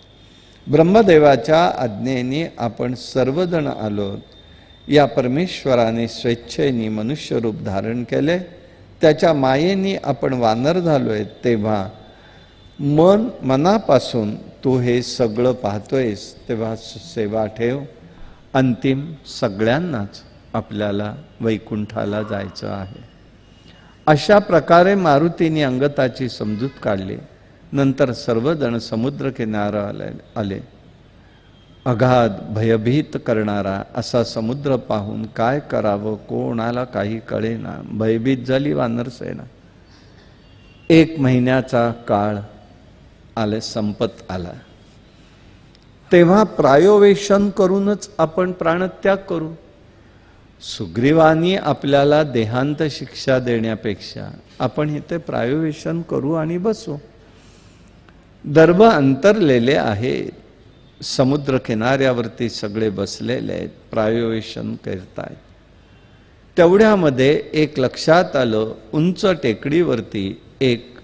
ब्रह्मदेवाच्या आज्ञेने आपण सर्वजण आलो. या परमेश्वराने स्वेच्छेने मनुष्य रूप धारण केले. त्याच्या मायेने आपण वानर झालोय. तेव्हा मनापासून तू हे सगळं पाहतोयस तेव्हा सेवा ठेव. अंतिम सगळ्यांनाच आपल्याला वैकुंठाला जायचं आहे. अशा प्रकारे मारुतीने अंगताची समजूत काढली. नंतर सर्वजण समुद्र किनाऱ्यावर आले. अगाध भयभीत करणारा असा समुद्र पाहून काय करावं कोणाला काही कळेना. भयभीत झाली वानरसेना. 1 महिन्याचा काळ संपत आला. तेव्हा प्रायोवेशन करूनच आपण प्राणत्याग करू. सुग्रीवानी आपल्याला देहांत शिक्षा देण्यापेक्षा आपण इथे प्रायोवेशन करू आणि बसू. दर्भ अंतरलेले आहे. समुद्र किनाऱ्यावरती सगळे बसलेले आहेत, प्रायोवेशन करतायत. तेवढ्यामध्ये एक लक्षात आलं, उंच टेकडीवरती एक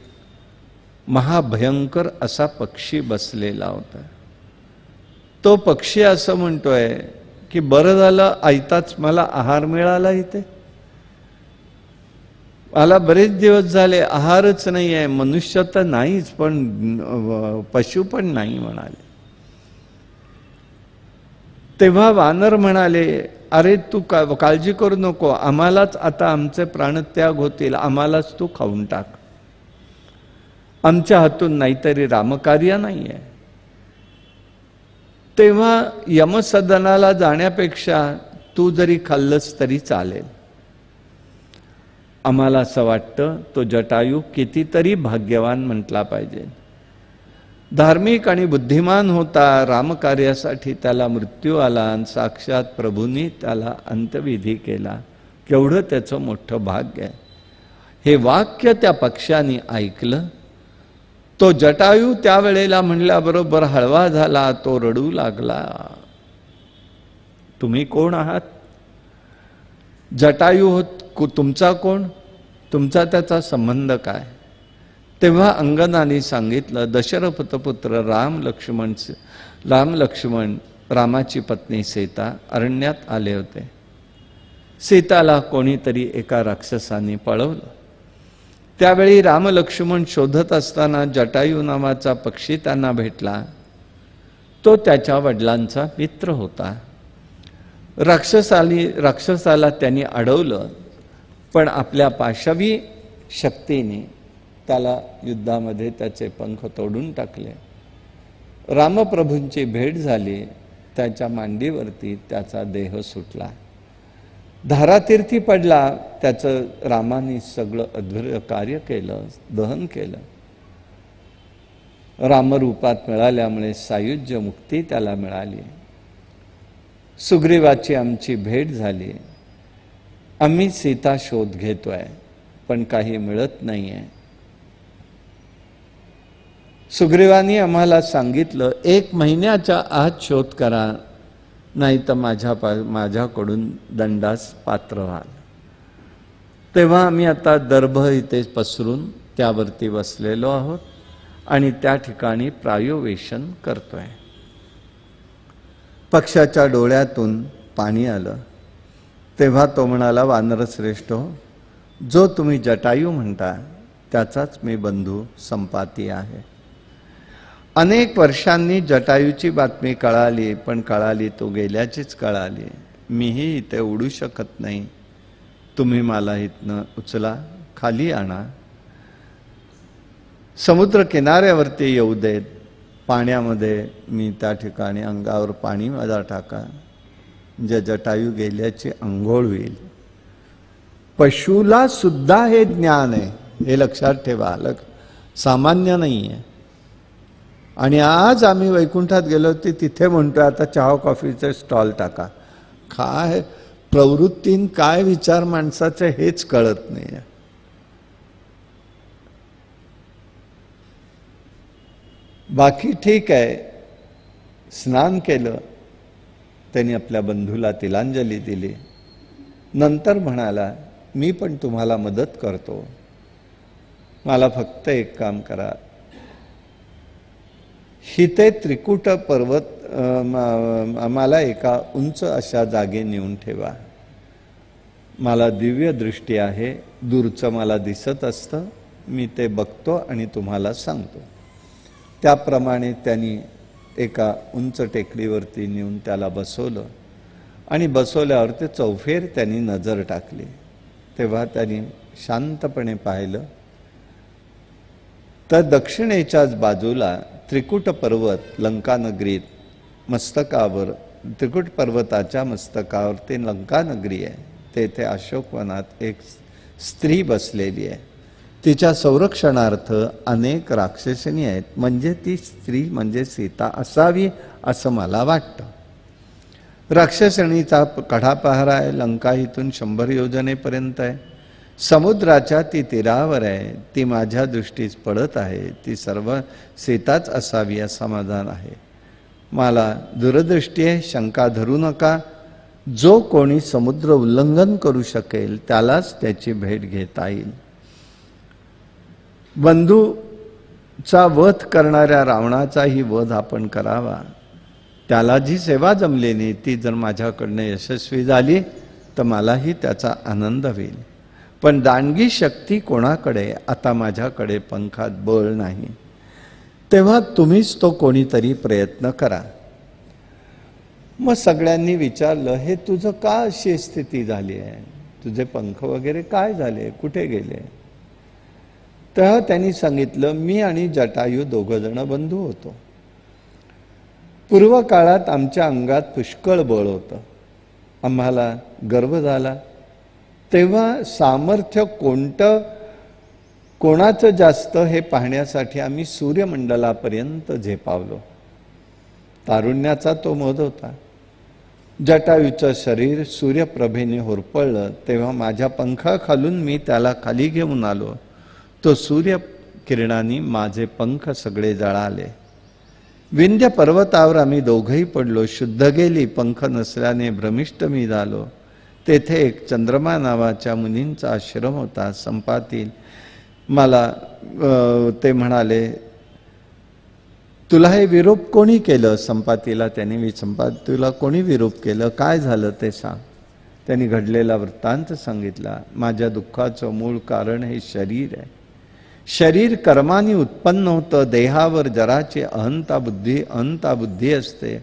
महाभयंकर असा पक्षी बसलेला होता. तो पक्षी असं म्हणतोय की बरं झालं आयताच मला आहार मिळाला इथे, मला बरेच दिवस झाले आहारच नाही आहे, मनुष्य तर नाहीच पण पशु पण नाही म्हणाले. तेव्हा वानर म्हणाले, अरे तू काळजी करू नको, आम्हालाच आता आमचे प्राणत्याग होतील, आम्हालाच तू खाऊन टाक, आमच्या हातून नाहीतरी रामकार्य नाही आहे. तेव्हा यमसदनाला जाण्यापेक्षा तू जरी खाल्लंस तरी चालेल. आम्हाला असं वाटतं तो जटायू कितीतरी भाग्यवान म्हटला पाहिजे. धार्मिक आणि बुद्धिमान होता, रामकार्यासाठी त्याला मृत्यू आला आणि साक्षात प्रभूंनी त्याला अंत्यविधी केला. केवढं त्याचं मोठं भाग्य आहे. हे वाक्य त्या पक्ष्याने ऐकलं. तो जटायू त्यावेळेला म्हणल्याबरोबर हळवा झाला, तो रडू लागला. तुम्ही कोण आहात? जटायू होत तुमचा कोण? तुमचा त्याचा संबंध काय? तेव्हा अंगदाने सांगितलं, दशरथ पुत्र राम लक्ष्मण रामाची पत्नी सीता अरण्यात आले होते. सीताला कोणीतरी एका राक्षसाने पळवलं. त्यावेळी राम लक्ष्मण शोधत असताना जटायू नावाचा पक्षी त्यांना भेटला. तो त्याच्या वडिलांचा मित्र होता. राक्षसाला त्यांनी अडवलं, पण आपल्या पाशवी शक्तीने त्याला युद्धामध्ये त्याचे पंख तोडून टाकले. रामप्रभूंची भेट झाली. त्याच्या मांडीवरती त्याचा देह सुटला, धारातीर्थी पडला. त्याचं रामाने सगळं अद्भुत कार्य केलं, दहन केलं. रामरूपात मिळाल्यामुळे सायुज्य मुक्ती त्याला मिळाली. सुग्रीवाची आमची भेट झाली. आम्ही सीता शोध घेतोय, पण काही मिळत नाहीये. सुग्रीवानी आम्हाला सांगितलं 1 महिन्याच्या आत शोध करा, नाही तर माझ्याकडून दंडास पात्र व्हाल. तेव्हा आम्ही आता दर्भ इथे पसरून त्यावरती बसलेलो आहोत आणि त्या ठिकाणी प्रायोवेशन करतोय. पक्षाच्या डोळ्यातून पाणी आलं. तेव्हा तो म्हणाला, वानरश्रेष्ठ हो, जो तुम्ही जटायू म्हणता त्याचाच मी बंधू संपाती आहे. अनेक वर्षांनी जटायूची बातमी कळाली, पण कळाली तो गेल्याचीच कळाली. मीही इथे उडू शकत नाही, तुम्ही मला इथनं उचला, खाली आणा, समुद्र किनाऱ्यावरती येऊ देत, पाण्यामध्ये मी त्या ठिकाणी अंगावर पाणी माझा टाका, जे जटायू गेल्याची अंघोळ होईल. पशुला सुद्धा हे ज्ञान आहे, हे लक्षात ठेवा, सामान्य नाही आहे. आणि आज आम्ही वैकुंठात गेलो होते, तिथे म्हणतोय आता चहा कॉफीचे स्टॉल टाका. काय प्रवृत्तीन काय विचार माणसाचे हेच कळत नाही. बाकी ठीक आहे. स्नान केलं, त्यांनी आपल्या बंधूला तिलांजली दिली. नंतर म्हणाला, मी पण तुम्हाला मदत करतो, मला फक्त एक काम करा, हिते त्रिकुट पर्वत मला एका उंच अशा जागे नेऊन ठेवा. मला दिव्य दृष्टी आहे, दूरचं मला दिसत असतं, मी ते बघतो आणि तुम्हाला सांगतो. त्याप्रमाणे त्यांनी एका उंच टेकडीवरती नेऊन त्याला बसवलं आणि बसवल्यावर ते चौफेर त्यांनी नजर टाकली. तेव्हा त्यांनी शांतपणे पाहिलं तर दक्षिणेच्याच बाजूला त्रिकुट पर्वत लंकानगरीत मस्तकावर, त्रिकुट पर्वताच्या मस्तकावर ते लंकानगरी आहे. तेथे अशोकवनात एक स्त्री बसलेली आहे. तिच्या संरक्षणार्थ अनेक राक्षसिणी आहेत. म्हणजे ती स्त्री म्हणजे सीता असावी असं मला वाटतं. राक्षसिणीचा कढापहारा आहे. लंका इथून 100 योजनेपर्यंत आहे. समुद्राच्या ती तीरावर आहे. ती माझ्या दृष्टीस पडत आहे. ती सर्व सीताच असावी असं समाधान आहे. मला दूरदृष्टी आहे, शंका धरू नका. जो कोणी समुद्र उल्लंघन करू शकेल त्यालाच त्याची भेट घेता येईल. बंधूचा वध करणाऱ्या रावणाचाही वध आपण करावा. त्याला जी सेवा जमली नाही ती जर माझ्याकडनं यशस्वी झाली तर मलाही त्याचा आनंद होईल. पण दांडगी शक्ती कोणाकडे? आता माझ्याकडे पंखात बळ नाही. तेव्हा तुम्हीच तो कोणीतरी प्रयत्न करा. मग सगळ्यांनी विचारलं, हे तुझं का अशी स्थिती झाली आहे? तुझे पंख वगैरे काय झाले, कुठे गेले? तेव्हा त्यांनी सांगितलं, मी आणि जटायू दोघंजण बंधू होतो. पूर्व काळात आमच्या अंगात पुष्कळ बळ होतं. आम्हाला गर्व झाला. तेव्हा सामर्थ्य कोणाचं जास्त हे पाहण्यासाठी आम्ही सूर्यमंडलापर्यंत झेपावलो. तारुण्याचा तो मध होता. जटायूचं शरीर सूर्यप्रभेने होरपळलं तेव्हा माझ्या पंखाखालून मी त्याला खाली घेऊन आलो. तो सूर्यकिरणांनी माझे पंख सगळे जळाले. विंध्य पर्वतावर आम्ही दोघंही पडलो. शुद्ध गेली. पंख नसल्याने भ्रमिष्ट मी झालो. तेथे एक चंद्रमा नावाच्या मुनींचा आश्रम होता. संपातील मला ते म्हणाले, तुला हे विरूप कोणी केलं? संपातीला त्यांनी तुला कोणी विरूप केलं? काय झालं ते सांग. त्यांनी घडलेला वृत्तांत सांगितला. माझ्या दुःखाचं मूळ कारण हे शरीर आहे. शरीर कर्माने उत्पन्न होतं. देहावर जराची अहंता बुद्धी असते.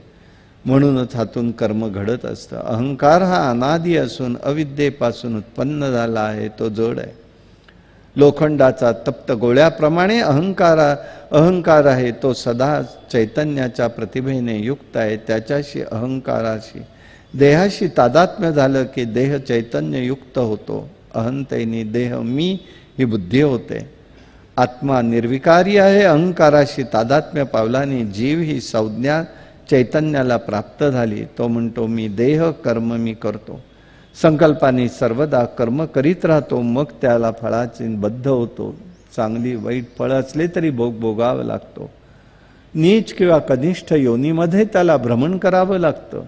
म्हणूनच हातून कर्म घडत असतं. अहंकार हा अनादी असून अविद्येपासून उत्पन्न झाला आहे. तो जड आहे. लोखंडाचा तप्त गोळ्याप्रमाणे अहंकार आहे. तो सदा चैतन्याच्या प्रतिभेने युक्त आहे. त्याच्याशी अहंकाराशी देहाशी तादात्म्य झालं की देह चैतन्य युक्त होतो. अहंतेने देह मी ही बुद्धी होते. आत्मा निर्विकारी आहे. अहंकाराशी तादात्म्य पावलाने जीव ही संज्ञा चैतन्याला प्राप्त झाली. तो म्हणतो मी देह कर्म मी करतो. संकल्पाने सर्वदा कर्म करीत राहतो. मग त्याला फळाची बद्ध होतो. चांगली वाईट फळ असले तरी भोगावं लागतो. नीच किंवा कनिष्ठ योनीमध्ये त्याला भ्रमण करावं लागतं.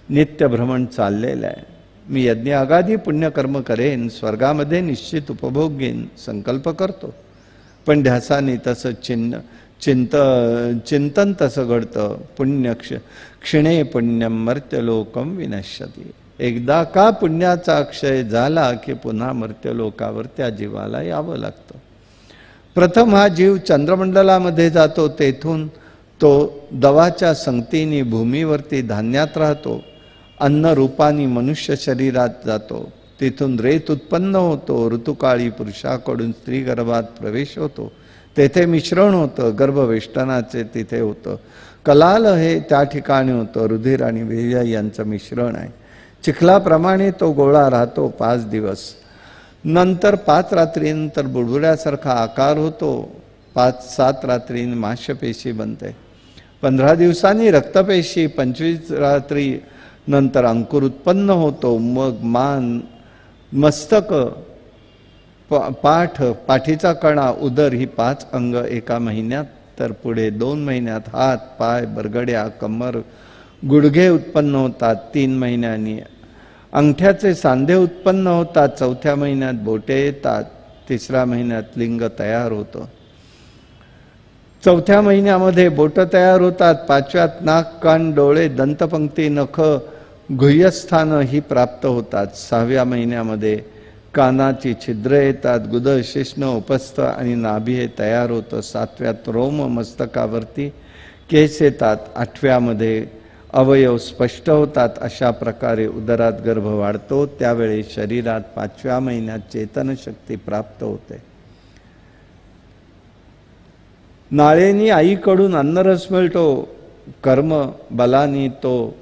नित्य भ्रमण चाललेलं आहे. मी यज्ञ आगादी पुण्यकर्म करेन. स्वर्गामध्ये निश्चित उपभोग घेईन संकल्प करतो. पण ध्यासाने तसं चिंतन तसं घडतं. पुण्य क्षिणे पुण्यम मर्त्यलोकम विनश्यती. एकदा का पुण्याचा क्षय झाला की पुन्हा मर्त्यलोकावर त्या जीवाला यावं लागतं. प्रथम हा जीव चंद्रमंडलामध्ये जातो. तेथून तो दवाच्या संगतीने भूमीवरती धान्यात राहतो. अन्न रूपाने मनुष्य शरीरात जातो. तिथून रेत उत्पन्न होतो. ऋतुकाळी पुरुषाकडून स्त्री गर्भात प्रवेश होतो. तेथे मिश्रण होतं. गर्भवेष्टनाचे तिथे होतं. कलाल हे त्या ठिकाणी होतं. रुधिर आणि वीर्य यांचं मिश्रण आहे. चिखलाप्रमाणे तो गोळा राहतो 5 दिवस. नंतर 5 रात्रीनंतर बुडबुड्यासारखा आकार होतो. 5-7 रात्रीने मांसपेशी बनते. 15 दिवसांनी रक्तपेशी. 25 रात्री नंतर अंकुर उत्पन्न होतो. मग मान, मस्तक, पाठीचा कणा, उदर ही 5 अंग एका महिन्यात. तर पुढे 2 महिन्यात हात, पाय, बरगड्या, कमर, गुडघे उत्पन्न होतात. 3 महिन्यांनी अंगठ्याचे सांधे उत्पन्न होतात. 4थ्या महिन्यात बोटे येतात. 3ऱ्या महिन्यात लिंग तयार होतं. 4थ्या महिन्यामध्ये बोट तयार होतात. 5व्यात नाक, कान, डोळे, दंतपंक्ती, नख, गुह्यस्थान ही प्राप्त होतात. 6व्या महिन्यामध्ये कानाची छिद्र येतात. गुदळ, शिश्न, उपस्थ आणि नाभी हे तयार होतं. 7व्यात रोम मस्तकावरती केस येतात. 8व्यामध्ये अवयव स्पष्ट होतात. अशा प्रकारे उदरात गर्भ वाढतो. त्यावेळी शरीरात 5व्या महिन्यात चेतनशक्ती प्राप्त होते. नाळेनी आईकडून अन्नरस मिळतो. कर्म बलानी तो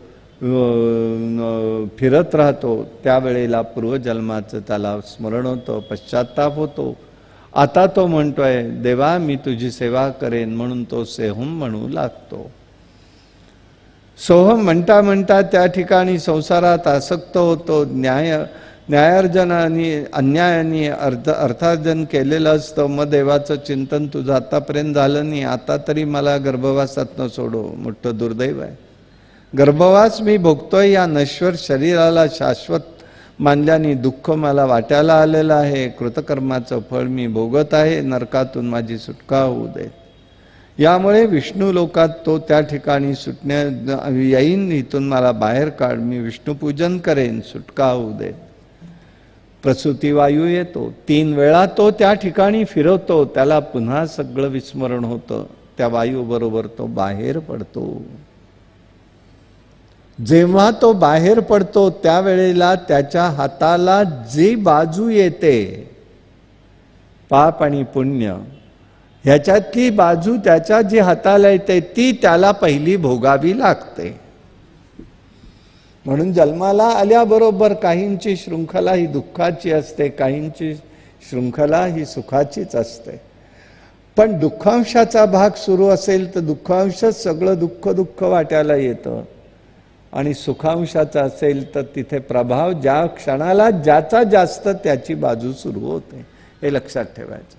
फिरत राहतो. त्यावेळेला पूर्वजन्माचं त्याला स्मरण होतं. पश्चाताप होतो. आता तो म्हणतोय देवा मी तुझी सेवा करेन. म्हणून तो सेहुम म्हणू लागतो. सोहम म्हणता म्हणता त्या ठिकाणी संसारात आसक्त होतो. न्यायार्जनाने अन्यायाने अर्थार्जन केलेलं असतं. मग देवाचं चिंतन तुझं आतापर्यंत झालं नाही. आता तरी मला गर्भवासातनं सोडो. मोठं दुर्दैव आहे. गर्भवास मी भोगतोय. या नश्वर शरीराला शाश्वत मानल्याने दुःख मला वाट्याला आलेलं आहे. कृतकर्माचं फळ मी भोगत आहे. नरकातून माझी सुटका होऊ दे. यामुळे विष्णू लोकात तो त्या ठिकाणी सुटण्या येईन, इथून मला बाहेर काढ, मी विष्णुपूजन करेन, सुटका होऊ दे. प्रसूती वायू येतो, 3 वेळा तो त्या ठिकाणी फिरवतो, त्याला पुन्हा सगळं विस्मरण होतं. त्या वायू बरोबर तो बाहेर पडतो. जेव्हा तो बाहेर पडतो त्यावेळेला त्याच्या हाताला जी बाजू येते, पाप आणि पुण्य ह्याच्यातली बाजू त्याच्या जी हाताला येते ती त्याला पहिली भोगावी लागते. म्हणून जन्माला आल्याबरोबर काहींची शृंखला ही दुःखाची असते, काहींची शृंखला ही सुखाचीच असते. पण दुःखांशाचा भाग सुरू असेल तर दुःखांशच सगळं दुःख वाट्याला येतं, आणि सुखांशाचा असेल तर तिथे प्रभाव ज्या क्षणाला ज्याचा जास्त त्याची बाजू सुरू होते. हे लक्षात ठेवायचं.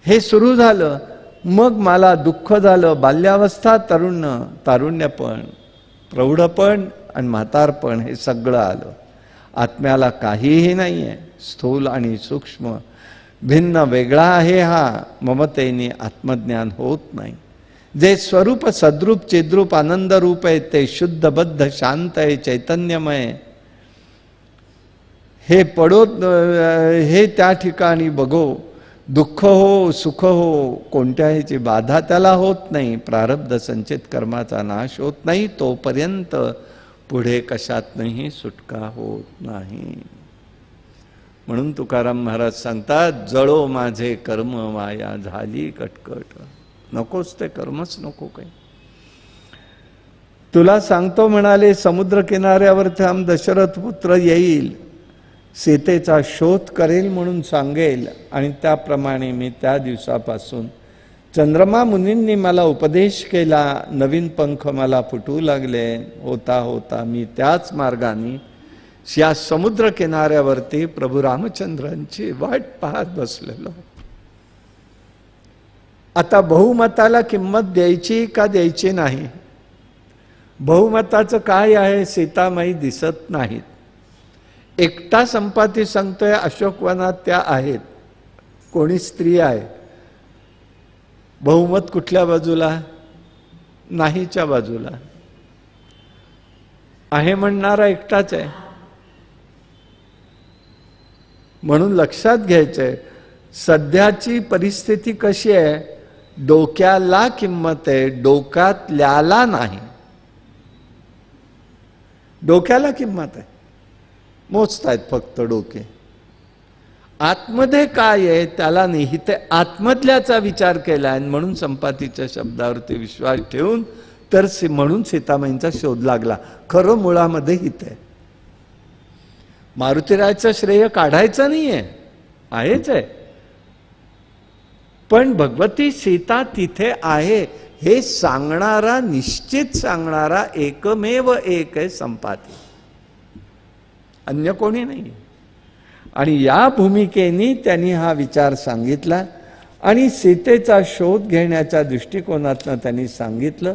हे सुरू झालं, मग मला दुःख झालं. बाल्यावस्था, तारुण्यपण, प्रौढपण आणि म्हातारपण हे सगळं आलं. आत्म्याला काहीही नाही आहे. स्थूल आणि सूक्ष्म भिन्न वेगळा आहे. हा ममतेने आत्मज्ञान होत नाही. जे स्वरूप सद्रूप चिद्रूप आनंद रूप आहे ते शुद्ध बद्ध शांत आहे, चैतन्यमय. हे पडो, हे त्या ठिकाणी बघो. दुःख हो सुख हो कोणत्याही बाधा त्याला होत नाही. प्रारब्ध संचित कर्माचा नाश होत नाही तोपर्यंत पुढे कशातनंही सुटका होत नाही. म्हणून तुकाराम महाराज सांगतात, जळो माझे कर्म माया झाली कटकट. नकोच ते कर्मच नको काही. तुला सांगतो म्हणाले, समुद्र किनाऱ्यावर थांब, दशरथ पुत्र येईल, सीतेचा शोध करेल म्हणून सांगेल. आणि त्याप्रमाणे मी त्या दिवसापासून चंद्रमा मुनींनी मला उपदेश केला, नवीन पंख मला फुटू लागले. होता होता मी त्याच मार्गाने या समुद्र किनाऱ्यावरती प्रभू रामचंद्रांची वाट पाहत बसलेलो. आता बहुमताला किंमत द्यायची का द्यायची नाही? बहुमताचं काय आहे? सीतामाई दिसत नाहीत. एकटा संपाती सांगतोय अशोकवनात त्या आहेत. कोणी स्त्री आहे? बहुमत कुठल्या बाजूला? नाहीच्या बाजूला आहे म्हणणारा एकटाच आहे. म्हणून लक्षात घ्यायचंय, सध्याची परिस्थिती कशी आहे? डोक्याला किंमत आहे, डोक्यातल्याला नाही. डोक्याला किंमत आहे, मोजतायत फक्त डोके. आतमध्ये काय आहे त्याला नाही. इथे आतमधल्याचा विचार केला आणि म्हणून संपातीच्या शब्दावरती विश्वास ठेवून तर म्हणून सीतामाईंचा शोध लागला. खरं मुळामध्ये इथे मारुतीरायाचं श्रेय काढायचं नाहीये, आहेच आहे. पण भगवती सीता तिथे आहे हे सांगणारा, निश्चित सांगणारा एकमेव एक आहे संपाती, अन्य कोणी नाही. आणि या भूमिकेने त्यांनी हा विचार सांगितला आणि सीतेचा शोध घेण्याच्या दृष्टिकोनातनं त्यांनी सांगितलं.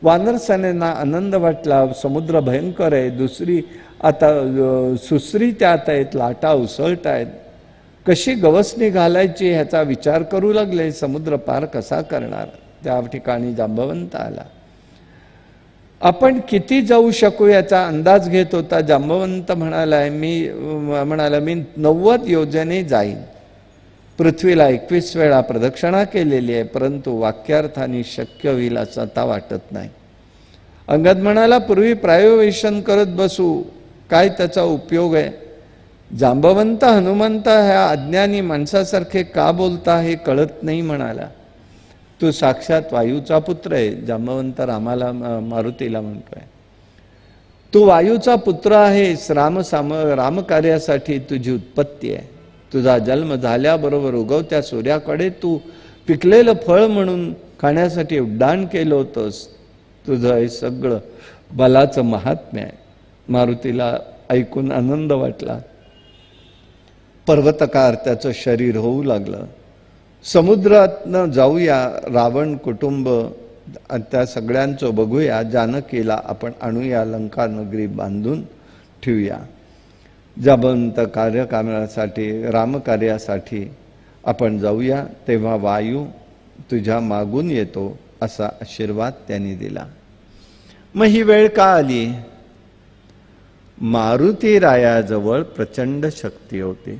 वानरसेनेना आनंद वाटला, समुद्र भयंकर आहे, दुसरी आता सुसरी त्यात आहेत, लाटा उसळत आहेत, कशी गवसणी घालायची ह्याचा विचार करू लागले. समुद्र पार कसा करणार? त्या ठिकाणी जांबवंत आला. आपण किती जाऊ शकू याचा अंदाज घेत होता. जांबवंत म्हणाला मी 90 योजने जाईन. पृथ्वीला 21 वेळा प्रदक्षिणा केलेली आहे, परंतु वाक्यार्थाने शक्य होईल असं आता वाटत नाही. अंगद म्हणाला, पूर्वी प्रायोवेशन करत बसू, काय त्याचा उपयोग आहे? जांबवंत हनुमंत ह्या अज्ञानी माणसासारखे का बोलता हे कळत नाही म्हणाला. तू साक्षात वायूचा पुत्र आहे. जांबवंत मारुतीला म्हणतोय, तू वायूचा पुत्र आहेस. रामकार्यासाठी तुझी उत्पत्ती आहे. तुझा जन्म झाल्याबरोबर उगवत्या सूर्याकडे तू पिकलेलं फळ म्हणून खाण्यासाठी उड्डाण केलं होतंस. तुझं हे सगळं बलाचं महात्म्य आहे. मारुतीला ऐकून आनंद वाटला. पर्वतकार त्याचं शरीर होऊ लागलं. समुद्रातनं जाऊया, रावण कुटुंब त्या सगळ्यांचं बघूया, जानकीला आपण आणूया, लंका नगरी बांधून ठेवूया. जांबवंत कार्यकामासाठी, रामकार्यासाठी आपण जाऊया. तेव्हा वायू तुझ्या मागून येतो असा आशीर्वाद त्यांनी दिला. मग ही वेळ का आली? मारुती रायाजवळ प्रचंड शक्ती होती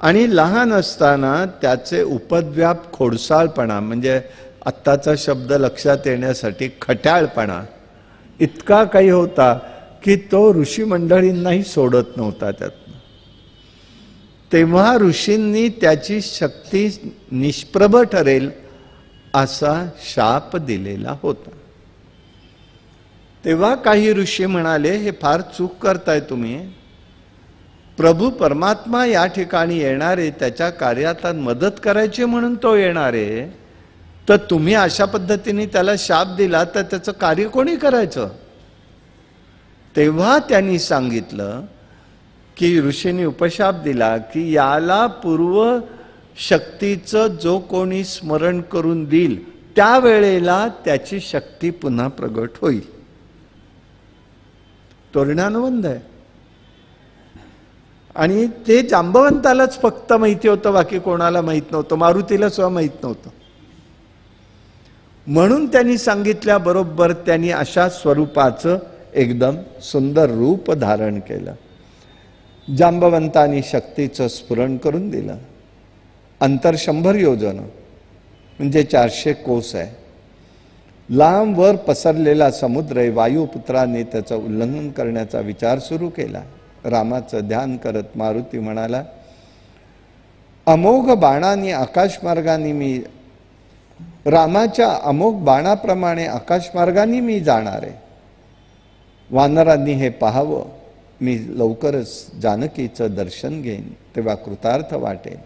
आणि लहान असताना त्याचे उपद्व्याप खोडसाळपणा, म्हणजे आत्ताचा शब्द लक्षात येण्यासाठी खट्याळपणा, इतका काही होता की तो ऋषी मंडळींनाही सोडत नव्हता त्यातनं. तेव्हा ऋषींनी त्याची शक्ती निष्प्रभ ठरेल असा शाप दिलेला होता. तेव्हा काही ऋषी म्हणाले, हे फार चूक करताय तुम्ही. प्रभू परमात्मा या ठिकाणी येणारे, त्याच्या कार्यात मदत करायची म्हणून तो येणारे, तर तुम्ही अशा पद्धतीने त्याला शाप दिला तर त्याचं कार्य कोणी करायचं? तेव्हा त्यांनी सांगितलं की ऋषींनी उपशाप दिला की याला पूर्व शक्तीचं जो कोणी स्मरण करून देईल त्यावेळेला त्याची शक्ती पुन्हा प्रगट होईल. तोरणानुबंध आहे. आणि ते जांबवंतालाच फक्त माहिती होतं, बाकी कोणाला माहित नव्हतं, मारुतीला सुद्धा माहित नव्हतं. म्हणून त्यांनी सांगितल्याबरोबर त्यांनी अशा स्वरूपाचं एकदम सुंदर रूप धारण केलं. जांबवंतांनी शक्तीचं स्फुरण करून दिलं. अंतर 100 योजन म्हणजे 400 कोस आहे. लांब वर पसरलेला समुद्र आहे. वायुपुत्राने त्याचं उल्लंघन करण्याचा विचार सुरू केला. रामाचं ध्यान करत मारुती म्हणाला, अमोघ बाणांनी आकाशमार्गाने मी, रामाच्या अमोघ बाणाप्रमाणे आकाशमार्गाने मी जाणार आहे. वानरांनी हे पाहावं, मी लवकरच जानकीचं दर्शन घेईन, तेव्हा कृतार्थ वाटेल.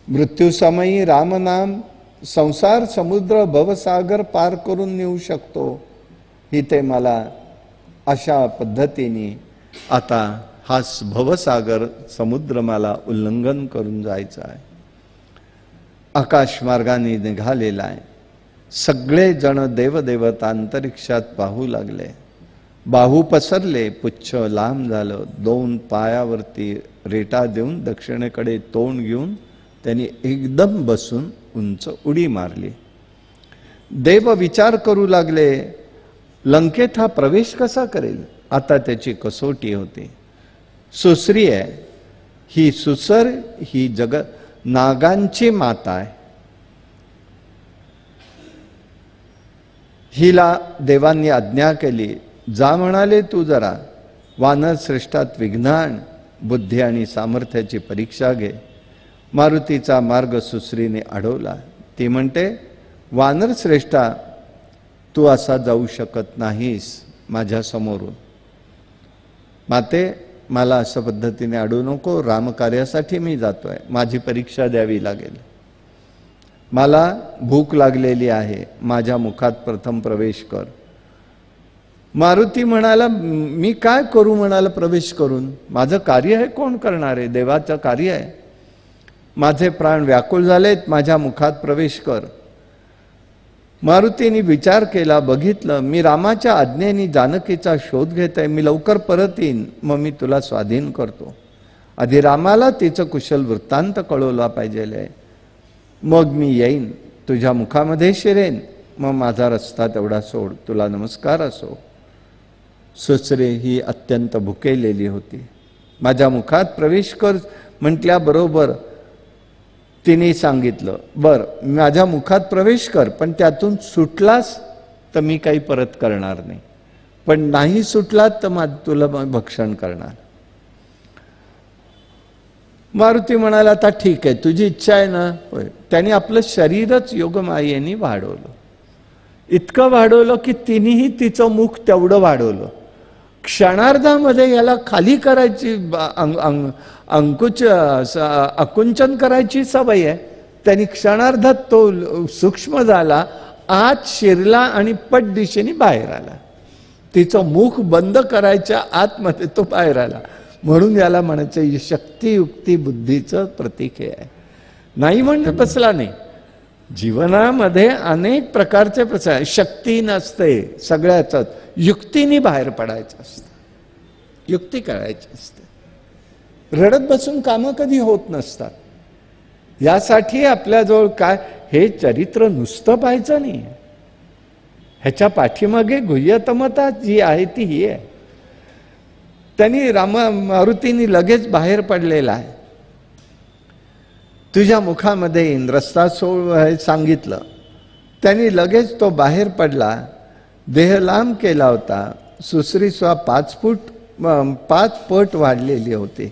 मृत्यूसमयी रामनाम संसार समुद्र भवसागर पार करून नेऊ शकतो. ही ते मला अशा पद्धतीने आता हा भवसागर समुद्र मला उल्लंघन करून जायचा आहे. आकाश मार्गाने निघालेला आहे. सगळे जण देवदेवता अंतरिक्षात पाहू लागले. बाहू पसरले, पुच्छ लांब झालं. 2 पायावरती रेटा देऊन दक्षिणेकडे तोंड घेऊन त्यांनी एकदम बसून उंच उडी मारली. देव विचार करू लागले, लंकेत हा प्रवेश कसा करेल? आता त्याची कसोटी होती. सुसरी आहे ही. सुसर ही नागांची माता आहे. हिला देवांनी आज्ञा केली, जा म्हणाले तू जरा वानर श्रेष्ठात विघ्न आण, बुद्धी आणि सामर्थ्याची परीक्षा घे. मारुतीचा मार्ग सुसरीने अडवला. ती म्हणते, वानर श्रेष्ठा तू असा जाऊ शकत नाहीस माझ्या समोरून. माते मला अशा पद्धतीने अडवू नको. रामकार्यासाठी मी जातोय, माझी परीक्षा द्यावी लागेल. मला भूक लागलेली आहे, माझ्या मुखात प्रथम प्रवेश कर. मारुती म्हणाला, मी काय करू म्हणाला प्रवेश करून? माझं कार्य आहे, कोण करणार आहे? देवाचं कार्य आहे. माझे प्राण व्याकुळ झालेत, माझ्या मुखात प्रवेश कर. मारुतीने विचार केला, बघितलं मी रामाच्या आज्ञेने जानकीचा शोध घेत आहे. मी लवकर परत येईन, मग मी तुला स्वाधीन करतो. आधी रामाला तिचं कुशल वृत्तांत कळवला पाहिजे, मग मी येईन, तुझ्या मुखामध्ये शिरेन, मग माझा रस्ता तेवढा सोड, तुला नमस्कार असो. सुसरे ही अत्यंत भुकेलेली होती. माझ्या मुखात प्रवेश कर म्हटल्याबरोबर तिने सांगितलं, बर माझ्या मुखात प्रवेश कर, पण त्यातून सुटलास तर मी काही परत करणार नाही, पण नाही सुटलात तर तुला भक्षण करणार. मारुती म्हणाला, आता ठीक आहे, तुझी इच्छा आहे ना. होय. त्याने आपलं शरीरच योगमायेने वाढवलं. इतकं वाढवलं की तिनेही तिचं मुख तेवढं वाढवलं. क्षणार्धामध्ये याला खाली करायची आकुंचन करायची सवय आहे. त्यांनी क्षणार्धात तो सूक्ष्म झाला, आत शिरला आणि पट दिशेने बाहेर आला. तिचं मुख बंद करायच्या आतमध्ये तो बाहेर आला. म्हणून याला म्हणायचं शक्तियुक्ती बुद्धीचं प्रतीक आहे. नाही म्हणजे बसला नाही. जीवनामध्ये अनेक प्रकारचे प्रसंग, शक्ती नसते सगळ्याच, युक्तीने बाहेर पडायचं असतं. युक्ती करायची असते. रडत बसून कामं कधी होत नसतात. यासाठी आपल्याजवळ काय, हे चरित्र नुसतं पाहायचं नाही, ह्याच्या पाठीमागे गुह्यतमता जी आहे ती ही आहे. त्यांनी मारुतींनी लगेच बाहेर पडलेला आहे. तुझ्या मुखामध्ये इंद्रस्ता सांगितलं. त्यांनी लगेच तो बाहेर पडला. देह लांब केला होता. सुश्रीस्वा 5 पट वाढलेली होती.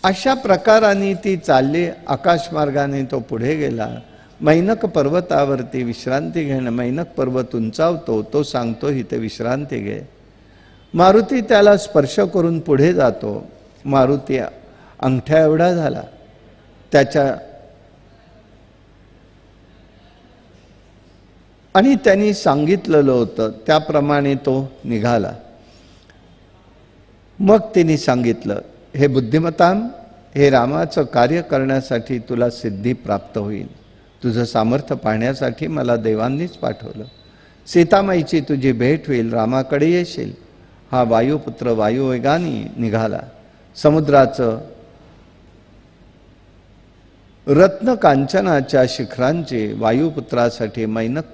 अशा प्रकाराने ती चालली. आकाशमार्गाने तो पुढे गेला. मैनक पर्वतावरती विश्रांती घेणं. मैनक पर्वत उंचावतो, तो सांगतो इथे विश्रांती घे. मारुती त्याला स्पर्श करून पुढे जातो. मारुती अंगठ्या एवढा झाला. त्याच्या आणि त्यांनी सांगितलेलं होतं त्याप्रमाणे तो निघाला. मग तिने सांगितलं, हे बुद्धिमताम, हे रामाचं कार्य करण्यासाठी तुला सिद्धी प्राप्त होईल. तुझं सामर्थ्य पाहण्यासाठी मला देवांनीच पाठवलं. सीतामाईची तुझी भेट होईल, रामाकडे येशील. हा वायुपुत्र वायुवेगाने निघाला. समुद्राचं रत्न कांचनाच्या शिखरांची वायुपुत्रासाठी मैनक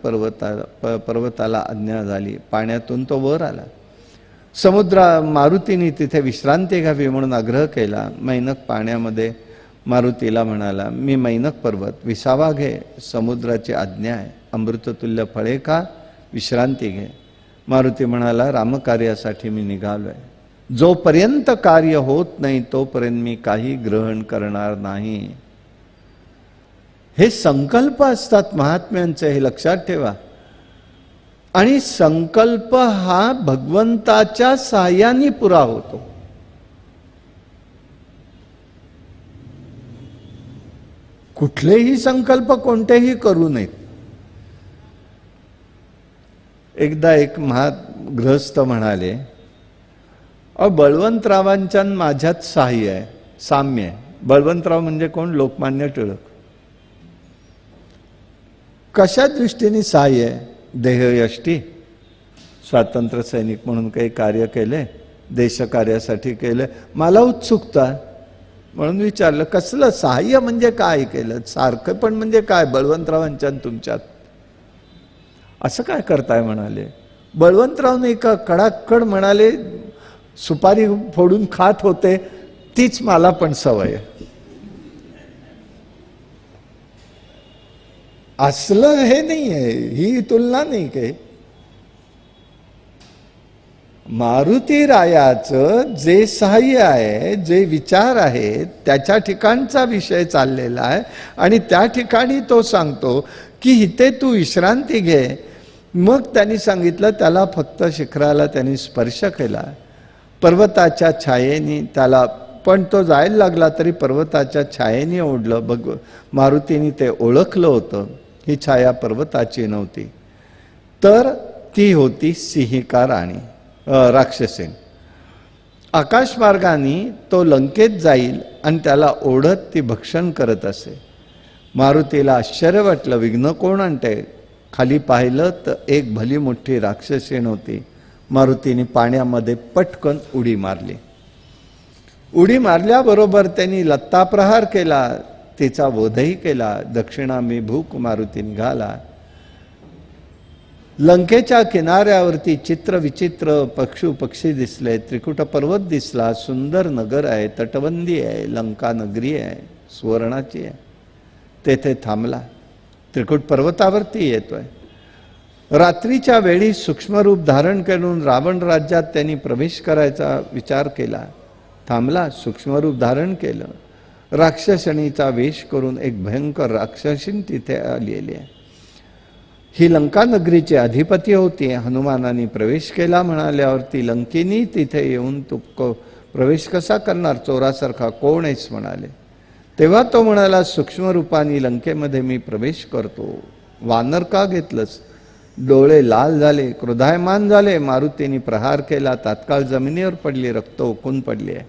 पर्वताला आज्ञा झाली. पाण्यातून तो वर आला. मारुतीने तिथे विश्रांती घ्यावी म्हणून आग्रह केला. मैनक पाण्यामध्ये मारुतीला म्हणाला, मी मैनक पर्वत 20वा घे, समुद्राची आज्ञा आहे. अमृततुल्य फळे खा, विश्रांती घे. मारुती म्हणाला, रामकार्यासाठी मी निघालोय. जोपर्यंत कार्य होत नाही तोपर्यंत मी काही ग्रहण करणार नाही. हे संकल्प असतात महात्म्यांचे, हे लक्षात ठेवा. आणि संकल्प हा भगवंताच्या साहाय्याने पुरा होतो. कुठलेही संकल्प कोणतेही करू नयेत. एकदा एक गृहस्थ म्हणाले, बळवंतरावांच्या माझ्यात साह्य आहे, साम्य आहे. बळवंतराव म्हणजे कोण? लोकमान्य टिळक. कशा दृष्टीने साह्य आहे? देहयष्टी, स्वातंत्र्य सैनिक म्हणून काही कार्य केले, देशकार्यासाठी केले. मला उत्सुकता म्हणून विचारलं, कसलं सहाय्य म्हणजे काय केलं? सारखं पण म्हणजे काय बळवंतरावांच्या तुमच्यात? असं काय करताय म्हणाले. बळवंतरावने का कडाकड म्हणाले, सुपारी फोडून खात होते, तीच मला पण सवय आहे. असलं हे नाही आहे, ही तुलना नाही काय. मारुती रायाचं जे सहाय्य आहे, जे विचार आहेत, त्याच्या ठिकाणचा विषय चाललेला आहे. आणि त्या ठिकाणी तो सांगतो की इथे तू विश्रांती घे. मग त्यांनी सांगितलं, त्याला फक्त शिखराला त्यांनी स्पर्श केला. पर्वताच्या छायेने त्याला, पण तो जायला लागला तरी पर्वताच्या छायेने ओढलं. मारुतीने ते ओळखलं होतं, ही छाया पर्वताची नव्हती, तर ती होती सिंहिका राणी, राक्षसीन. आकाशमार्गाने तो लंकेत जाईल आणि त्याला ओढत ती भक्षण करत असे. मारुतीला आश्चर्य वाटलं, विघ्न कोण आणते? खाली पाहिलं तर एक भली मोठी राक्षसीन होती. मारुतीने पाण्यामध्ये पटकन उडी मारली. उडी मारल्याबरोबर त्यांनी लत्ताप्रहार केला, तिचा वधही केला. दक्षिणामी भूक मारुती निघाला. लंकेच्या किनाऱ्यावरती चित्र विचित्र पक्षी दिसले. त्रिकुट पर्वत दिसला. सुंदर नगर आहे, तटबंदी आहे, लंका नगरी आहे, सुवर्णाची आहे. तेथे थांबला. त्रिकुट पर्वतावरती येतोय. रात्रीच्या वेळी सूक्ष्मरूप धारण करून रावण राज्यात त्यांनी प्रवेश करायचा विचार केला. थांबला, सूक्ष्मरूप धारण केलं. राक्षसणीचा वेश करून एक भयंकर राक्षसीन तिथे आलेली आहे. ही लंका नगरीची अधिपती होती. हनुमानाने प्रवेश केला म्हणाल्यावर ती लंकेनी तिथे येऊन तू प्रवेश कसा करणार? चोरासारखा कोण आहेस म्हणाले. तेव्हा तो म्हणाला, सूक्ष्म रूपाने लंकेमध्ये मी प्रवेश करतो. वानर का घेतलंस? डोळे लाल झाले, क्रोधायमान झाले. मारुतीने प्रहार केला. तात्काळ जमिनीवर पडली, रक्त ओकून पडली आहे.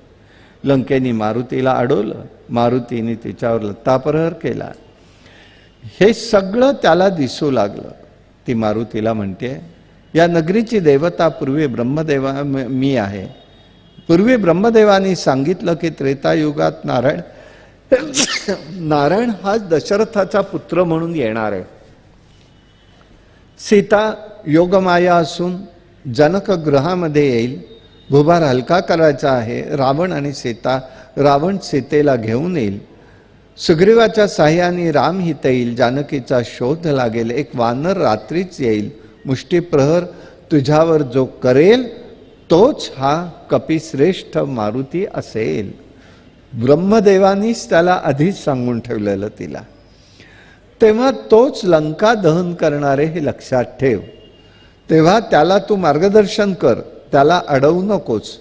लंकेने मारुतीला अडवलं. मारुतीने तिच्यावर लत्ताप्रहार केला. हे सगळं त्याला दिसू लागलं. ती मारुतीला म्हणते, या नगरीची देवता पूर्वी ब्रह्मदेवा मी आहे. पूर्वी ब्रह्मदेवानी सांगितलं की त्रेतायुगात नारायण हा दशरथाचा पुत्र म्हणून येणार आहे. सीता योगमाया असून जनक गृहामध्ये येईल. भुभार हलका करायचा आहे. रावण सीतेला घेऊन येईल. सुग्रीवाच्या साह्याने राम हित येईल. जानकीचा शोध लागेल. एक वानर रात्रीच येईल. मुष्टीप्रहर तुझ्यावर जो करेल तोच हा कपिश्रेष्ठ मारुती असेल. ब्रह्मदेवानीच त्याला आधीच सांगून ठेवलेलं तिला. तेव्हा तोच लंका दहन करणारे हे लक्षात ठेव. तेव्हा त्याला तू मार्गदर्शन कर, त्याला अडवू नकोस.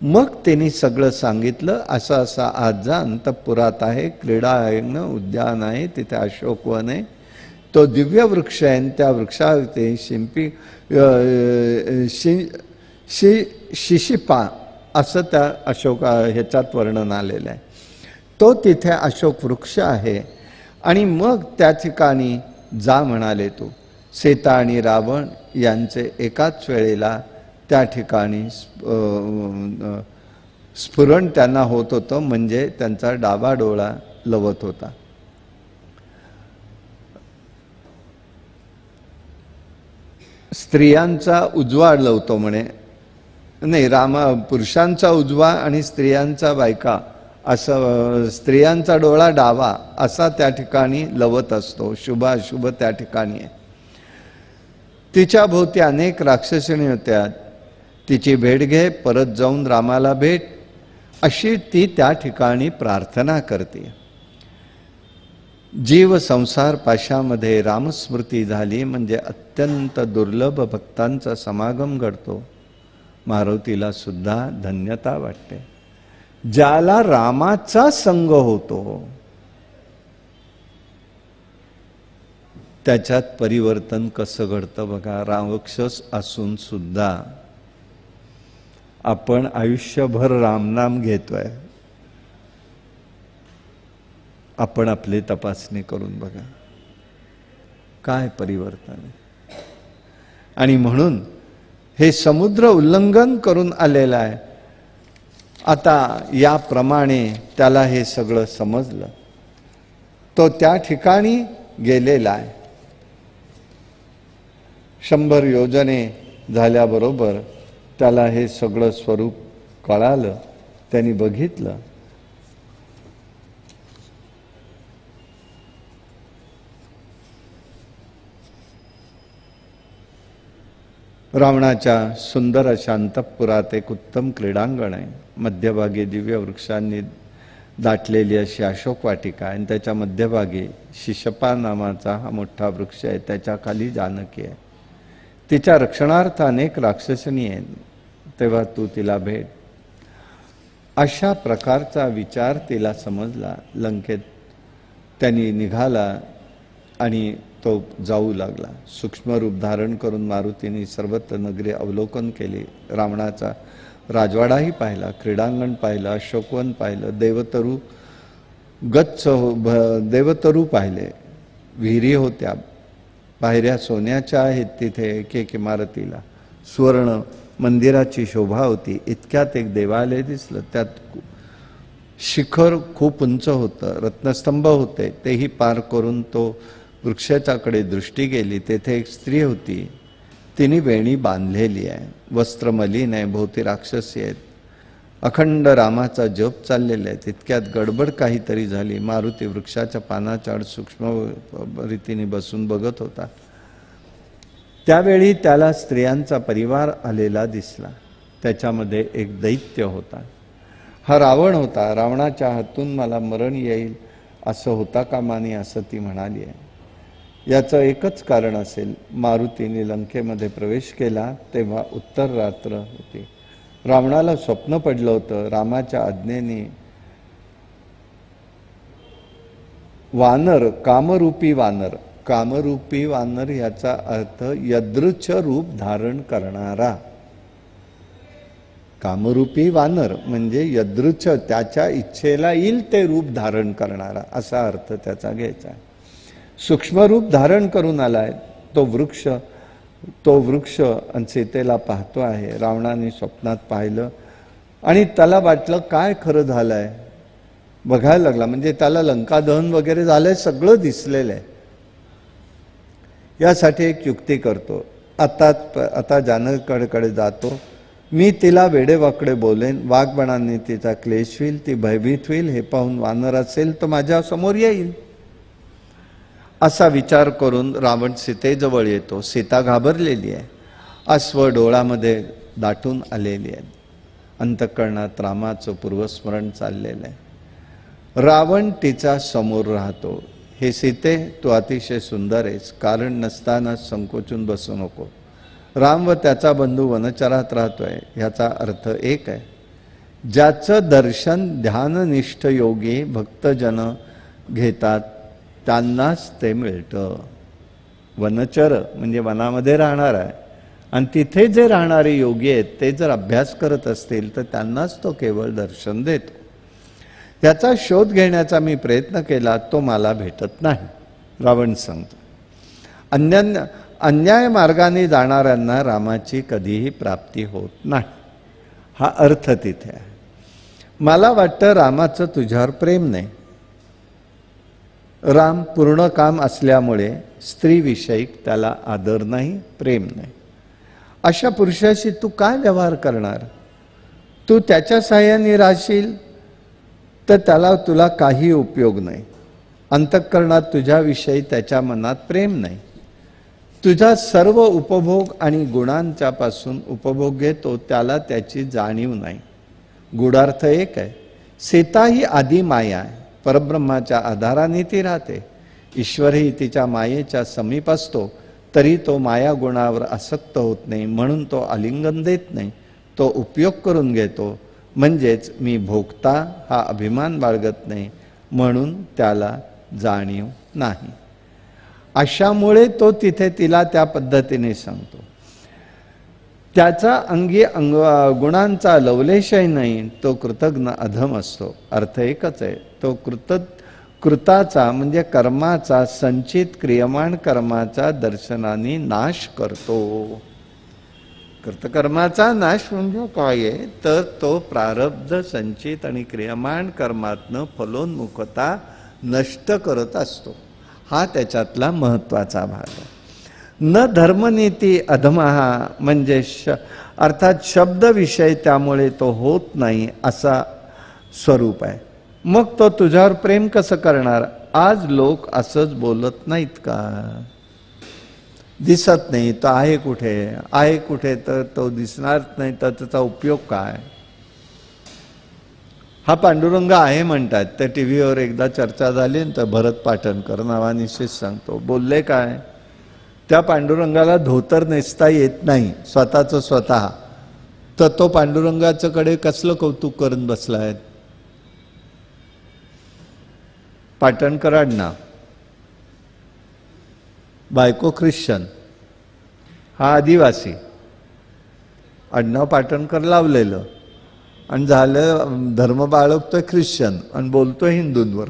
मग त्यांनी सगळं सांगितलं. असं असं आज जा, अंतपुरात आहे, क्रीडा उद्यान आहे, तिथे अशोकवन आहे, तो दिव्य वृक्ष आहे. त्या वृक्षावरती शिशिपा असं त्या ह्याच्यात वर्णन आलेलं आहे. तो तिथे अशोक वृक्ष आहे. आणि मग त्या ठिकाणी जा म्हणाले. तू सीता आणि रावण यांचे एकाच वेळेला त्या ठिकाणी स्फुरण त्यांना होत होतं. म्हणजे त्यांचा डावा डोळा लवत होता. स्त्रियांचा उजवा लवतो म्हणे, नाही, पुरुषांचा उजवा आणि स्त्रियांचा बायका असं, स्त्रियांचा डोळा डावा असा त्या ठिकाणी लवत असतो. शुभ अशुभ त्या ठिकाणी आहे. तिच्या भोवती अनेक राक्षसिणी होत्या. तिची भेट घे, परत जाऊन रामाला भेट, अशी ती त्या ठिकाणी प्रार्थना करते. जीव संसार पाशामध्ये रामस्मृती झाली म्हणजे अत्यंत दुर्लभ भक्तांचा समागम घडतो. मारुतीला सुद्धा धन्यता वाटते. ज्याला रामाचा संग होतो त्याच्यात परिवर्तन कसं घडतं बघा. रामवक्षस असून सुद्धा आपण आयुष्यभर रामनाम घेतोय. आपण आपली तपासणी करून बघा काय परिवर्तन आहे. आणि म्हणून हे समुद्र उल्लंघन करून आलेलं आहे. आता याप्रमाणे त्याला हे सगळं समजलं. तो त्या ठिकाणी गेलेला आहे. 100 योजने झाल्याबरोबर त्याला हे सगळं स्वरूप कळालं. त्यांनी बघितलं. रावणाच्या सुंदर अशा अंतःपुरात एक उत्तम क्रीडांगण आहे. मध्यभागी दिव्य वृक्षांनी दाटलेली अशी अशोक वाटिका आहे. आणि त्याच्या मध्यभागी शिशपा नावाचा हा मोठा वृक्ष आहे. त्याच्या खाली जानकी आहे. तिच्या रक्षणार्थ अनेक राक्षसिणी आहेत. तेव्हा तू तिला भेट. अशा प्रकारचा विचार तिला समजला. लंकेत त्यांनी निघाला आणि तो जाऊ लागला. सूक्ष्म रूप धारण करून मारुतीने सर्वत्र नगरी अवलोकन केली. रावणाचा राजवाडाही पाहिला, क्रीडांगण पाहिलं, अशोकवन पाहिलं, देवतरू पाहिले, विहिरी होत्या, पायऱ्या सोन्याच्या आहेत तिथे एक एक इमारतीला. सुवर्ण मंदिराची शोभा होती. इतक्यात एक देवालय दिसलं. त्यात शिखर खूप उंच होतं. रत्नस्तंभ होते. तेही पार करून तो वृक्षाच्याकडे दृष्टी गेली. तेथे एक स्त्री होती. तिने वेणी बांधलेली आहे. वस्त्र मलिन आहे. भोवती राक्षसी आहेत. अखंड रामाचा जप चाललेला आहे. तितक्यात गडबड काहीतरी झाली. मारुती वृक्षाच्या पानाच्या आड सूक्ष्म रीतीने बसून बघत होता. त्यावेळी त्याला स्त्रियांचा परिवार आलेला दिसला. त्याच्यामध्ये एक दैत्य होता. हा रावण होता. रावणाच्या हातून मला मरण येईल असं होता कामा नये असं ती म्हणाली आहे. याचं एकच कारण असेल. मारुतीने लंकेमध्ये प्रवेश केला तेव्हा उत्तर रात्र होती. रावणाला स्वप्न पडलं होतं. रामाच्या आज्ञेने वानर, कामरूपी वानर, कामरूपी वानर याचा अर्थ यदृच्छ रूप धारण करणारा. कामरूपी वानर म्हणजे यदृच्छ, त्याच्या इच्छेला येईल ते रूप धारण करणारा असा अर्थ त्याचा घ्यायचा. सूक्ष्म रूप धारण करून आलाय तो वृक्ष आणि सीतेला पाहतो आहे. रावणाने स्वप्नात पाहिलं आणि त्याला वाटलं काय खरं झालंय, बघायला लागला. म्हणजे त्याला लंका दहन वगैरे झालंय, सगळं दिसलेलं आहे. यासाठी एक युक्ती करतो. आता जानकीकडे जातो, मी तिला वेडेवाकडे बोलेन, वाघबणांनी तिचा क्लेश होईल, ती भयभीत होईल, हे पाहून वानर असेल तर माझ्या समोर येईल. असा विचार करून रावण सीतेजवळ येतो. सीता घाबरलेली आहे, अश्व डोळामध्ये दाटून आलेली आहे, अंतःकरणात रामाचं पूर्वस्मरण चाललेलं आहे. रावण तिच्या समोर राहतो. हे सीते, तू अतिशय सुंदर आहेस, कारण नसताना संकोचून बसू नको. राम व त्याचा बंधू वनचरात राहतोय, ह्याचा अर्थ एक आहे, ज्याचं दर्शन ध्याननिष्ठ योगी भक्तजन घेतात त्यांनाच ते मिळतं. वनचर म्हणजे वनामध्ये राहणार आहे, आणि तिथे जे राहणारे योगी आहेत ते जर अभ्यास करत असतील तर त्यांनाच तो केवळ दर्शन देतो. याचा शोध घेण्याचा मी प्रयत्न केला, तो मला भेटत नाही, रावण सांगतो. अन्याय मार्गाने जाणाऱ्यांना रामाची कधीही प्राप्ती होत नाही, हा अर्थ तिथे आहे. मला वाटतं रामाचं तुझ्यावर प्रेम नाही. राम पूर्ण काम असल्यामुळे स्त्रीविषयी त्याला आदर नाही, प्रेम नाही. अशा पुरुषाशी तू काय व्यवहार करणार? तू त्याच्या साह्याने राहशील तर त्याला तुला काही उपयोग नाही. अंतःकरणात तुझ्याविषयी त्याच्या मनात प्रेम नाही. तुझा सर्व उपभोग आणि गुणांच्या पासून उपभोग घेतो, त्याला त्याची जाणीव नाही. गूढार्थ एक आहे, सीता ही आदी माया आहे, परब्रह्माच्या आधाराने ती राहते. ईश्वरही तिच्या मायेच्या समीप असतो, तरी तो माया गुणावर आसक्त होत नाही, म्हणून तो आलिंगन देत नाही, तो उपयोग करून घेतो. म्हणजेच मी भोगता हा अभिमान बाळगत नाही, म्हणून त्याला जाणीव नाही. अशामुळे तो तिथे तिला त्या पद्धतीने सांगतो. त्याचा अंगी गुणांचा लवलेशही नाही, तो कृतज्ञ अधम असतो. अर्थ एकच आहे, तो कृताचा म्हणजे कर्माचा, संचित क्रियमाण कर्माचा दर्शनाने नाश करतो. कृतकर्माचा नाश म्हणजे काय आहे, तर तो प्रारब्ध संचित आणि क्रियमाण कर्मातनं फलोन्मुखता नष्ट करत असतो. हा त्याच्यातला महत्त्वाचा भाग आहे. न धर्मनीती अधमहा म्हणजे अर्थात शब्द विषय त्यामुळे तो होत नाही असा स्वरूप आहे. मग तो तुझ्यावर प्रेम कसं करणार? आज लोक असंच बोलत नाहीत का? दिसत नाही तर आहे कुठे, आहे कुठे तर तो दिसणार नाही, तर त्याचा उपयोग काय? हा पांडुरंग आहे म्हणतात. त्या टीव्हीवर एकदा चर्चा झाली तर भरत पाटणकर नावानिश्चित सांगतो, बोलले काय, त्या पांडुरंगाला धोतर नेसता येत नाही स्वतःचं स्वतः, तर तो पांडुरंगाचं कडे कसलं कौतुक करून बसलाय? पाटणकर आडनाव, बायको ख्रिश्चन, हा आदिवासी, आडनाव पाटणकर लावलेलं, आणि झालं धर्म बाळगतोय ख्रिश्चन आणि बोलतोय हिंदूंवर,